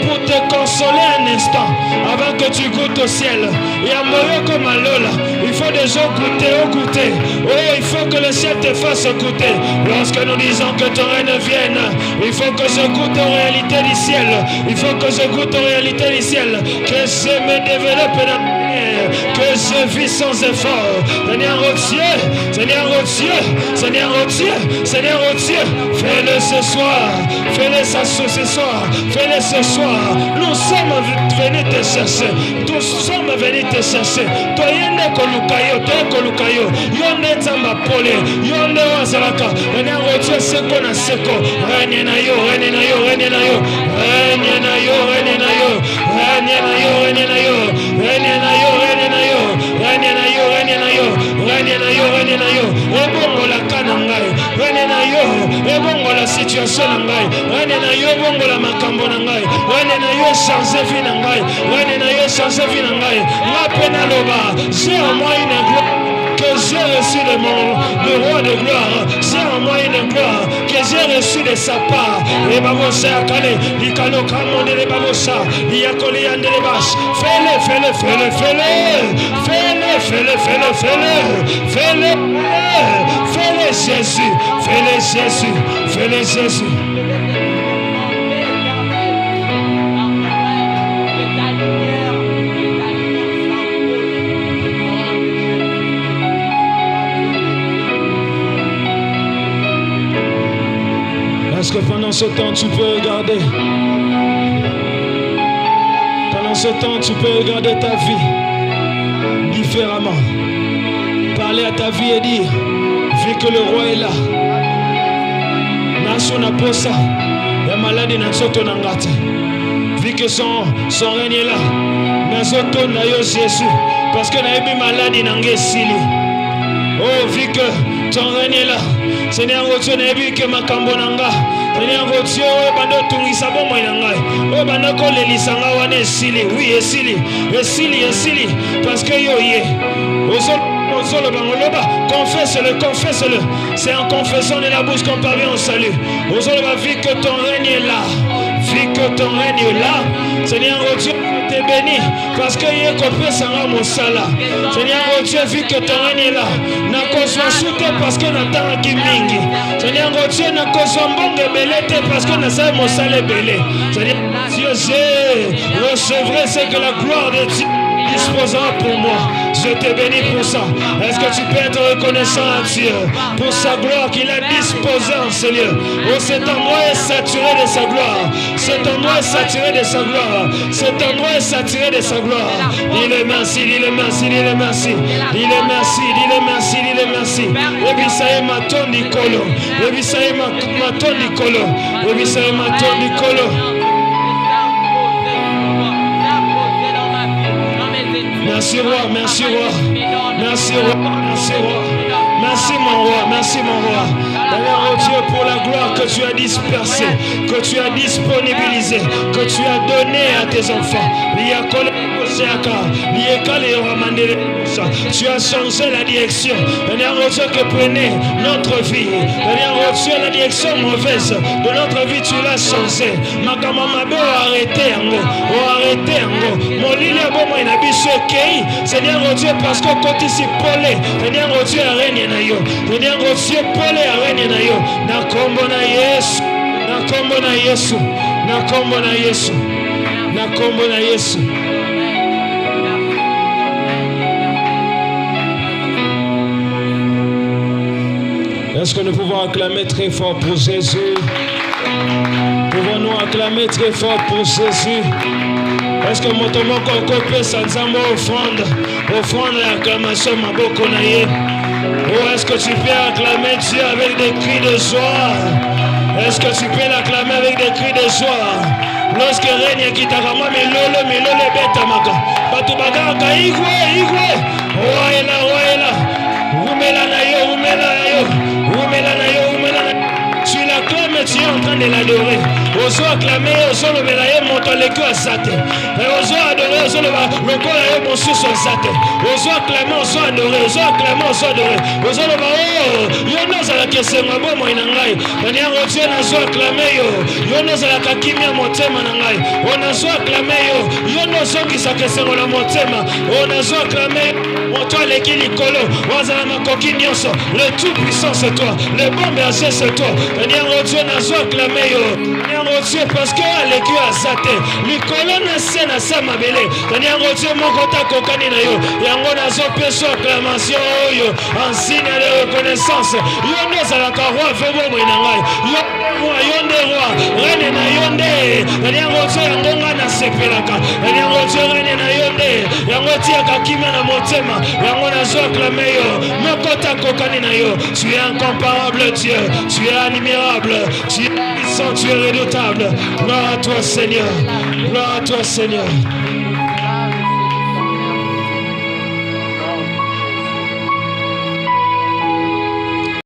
pour te consoler un instant avant que tu goûtes au ciel. Et à mourir comme à l'eau, il faut déjà goûter. Oh, il faut que le ciel te fasse goûter. Lorsque nous disons que ton règne vienne, il faut que je goûte aux réalités du ciel. Il faut que je goûte aux réalités du ciel. Que je me développe dans que je vis sans effort. Seigneur au Dieu, fais-le ce soir, fais-le ce soir, fais-le ce soir. Nous sommes venus te chercher, nous sommes venus te chercher. Toi yende kolukayo, yonde tamba pole, yonde wazalaka. Seigneur au Dieu, seko na seko, règne na yo. Ebongo la kanangai, règne na yo, ebongo la situation nangai, règne na yo, ebongo la makambo nangai, règne na yo, changer vie nangai, règne na yo, changer vie nangai. Rappena loba, j'ai en moi une gloire que j'ai reçu le roi de gloire, j'ai en moi une gloire que j'ai reçu de sa part. Et babosa akale, likalo kamone le babosa, yakoli ande le bas. Fais-le Jésus. Parce que pendant ce temps, tu peux regarder. Pendant ce temps, tu peux regarder ta vie différemment. Parler à ta vie et dire, vu que le roi est là, Naso na posa, la maladie n'a soto n'angate. Vu que son règne est là, Nasoto na yo Jésus, parce que na ebi maladie n'angé sili. Oh, vu que ton règne est là, Seigneur Dieu na ebi que makambo nanga. Seigneur Dieu, bando tungisa bomo inangai. Oh, bando ko lelisanga wane sili. Oui, esili, parce que yo ye. Confesse-le, confesse-le. C'est en confessant de la bouche qu'on parvient au salut. Aujourd'hui, vu que ton règne est là, vu que ton règne est là, Seigneur oh Dieu, je te bénis parce que il est coupé sans mon salaire. Seigneur oh Dieu, vu que ton règne est là, n'a qu'on soit shooté parce que n'attend qui mingi. Seigneur oh Dieu, n'a qu'on soit bon et belé parce que n'a pas mon salaire belé. Seigneur Dieu, je recevrai ce que la gloire de Dieu disposera pour moi. Je te bénis pour ça. Est-ce que tu peux être reconnaissant à Dieu pour sa gloire qu'il a disposée en ce lieu? Oh, cet endroit est saturé de sa gloire. Cet endroit est saturé de sa gloire. Cet endroit est saturé de sa gloire. Dis-le merci, dis-le merci, dis-le merci. Dis-le merci, dis-le merci, dis-le merci. Ebisaye maton di kolo. Ebisaye maton di kolo. Ebisaye maton di kolo. Merci roi, merci roi, merci roi, merci roi, merci mon roi, merci mon roi. Seigneur oh Dieu, pour la gloire que tu as dispersée, que tu as disponibilisée, que tu as donnée à tes enfants. Tu as changé la direction. Seigneur oh Dieu, que prenait notre vie. Seigneur oh Dieu, la direction mauvaise de notre vie, tu l'as changée. Ma maman arrêté, arrêté, mon lit là, bon, il a Seigneur oh Dieu, parce que quand ici Paulé, Seigneur oh Dieu, règne na yo. Seigneur oh Dieu, Paulé, règne na yo. Na kombo na Yesu, na kombo na Yesu, na kombo na Yesu, na kombo na Yesu. Est-ce que nous pouvons acclamer très fort pour Jésus? Pouvons-nous acclamer très fort pour Jésus? Est-ce que mon tomo kokopé sanzamo offrande l'acclamation maboko na ye? Ou est-ce que tu peux acclamer Dieu avec des cris de joie? Est-ce que tu peux l'acclamer avec des cris de joie? Lorsque règne qui t'a ramé milole beta maka. Batu bagaka igwe. Oela. Umela na yo. Tu l'acclames, tu es en train de l'adorer. Oso acclamer, oso le melaye monte le cœur à sate. Oso adorer, oso le corps à mon sous sur sate. Oso acclamer, oso adorer, oso acclamer, oso adorer. Oso le oh, yo no za la kese ngabo mo inangai. Tania oso na zo acclamer yo no za la kakimia motema nangai. Ona zo acclamer yo no zo kisa kese ngona motema. Ona zo acclamer mon toi les kilikolo, wazala makoki nyonso. Le tout puissant c'est toi, le bon berger c'est toi. Seigneur oh Dieu, na zo acclamer yo. Seigneur oh Dieu, parce que l'écu a saté. L'icolo na se na sa mabele. Seigneur oh Dieu, mon kota kokani na yo. Yango na zo peso acclamation yo. En signe de reconnaissance. Yo ne zalaka roi vebo mo inangai. Yo nde roi. Reine na yonde. Seigneur oh Dieu, yango nga na sepelaka. Seigneur oh Dieu, reine na yonde. Yango tiaka kimia na motema. Yango na zo acclamer yo. Mon kota kokani na yo. Tu es incomparable Dieu. Tu es admirable. Tu es puissant, tu es redoutable. Gloire à toi Seigneur. Gloire à toi Seigneur.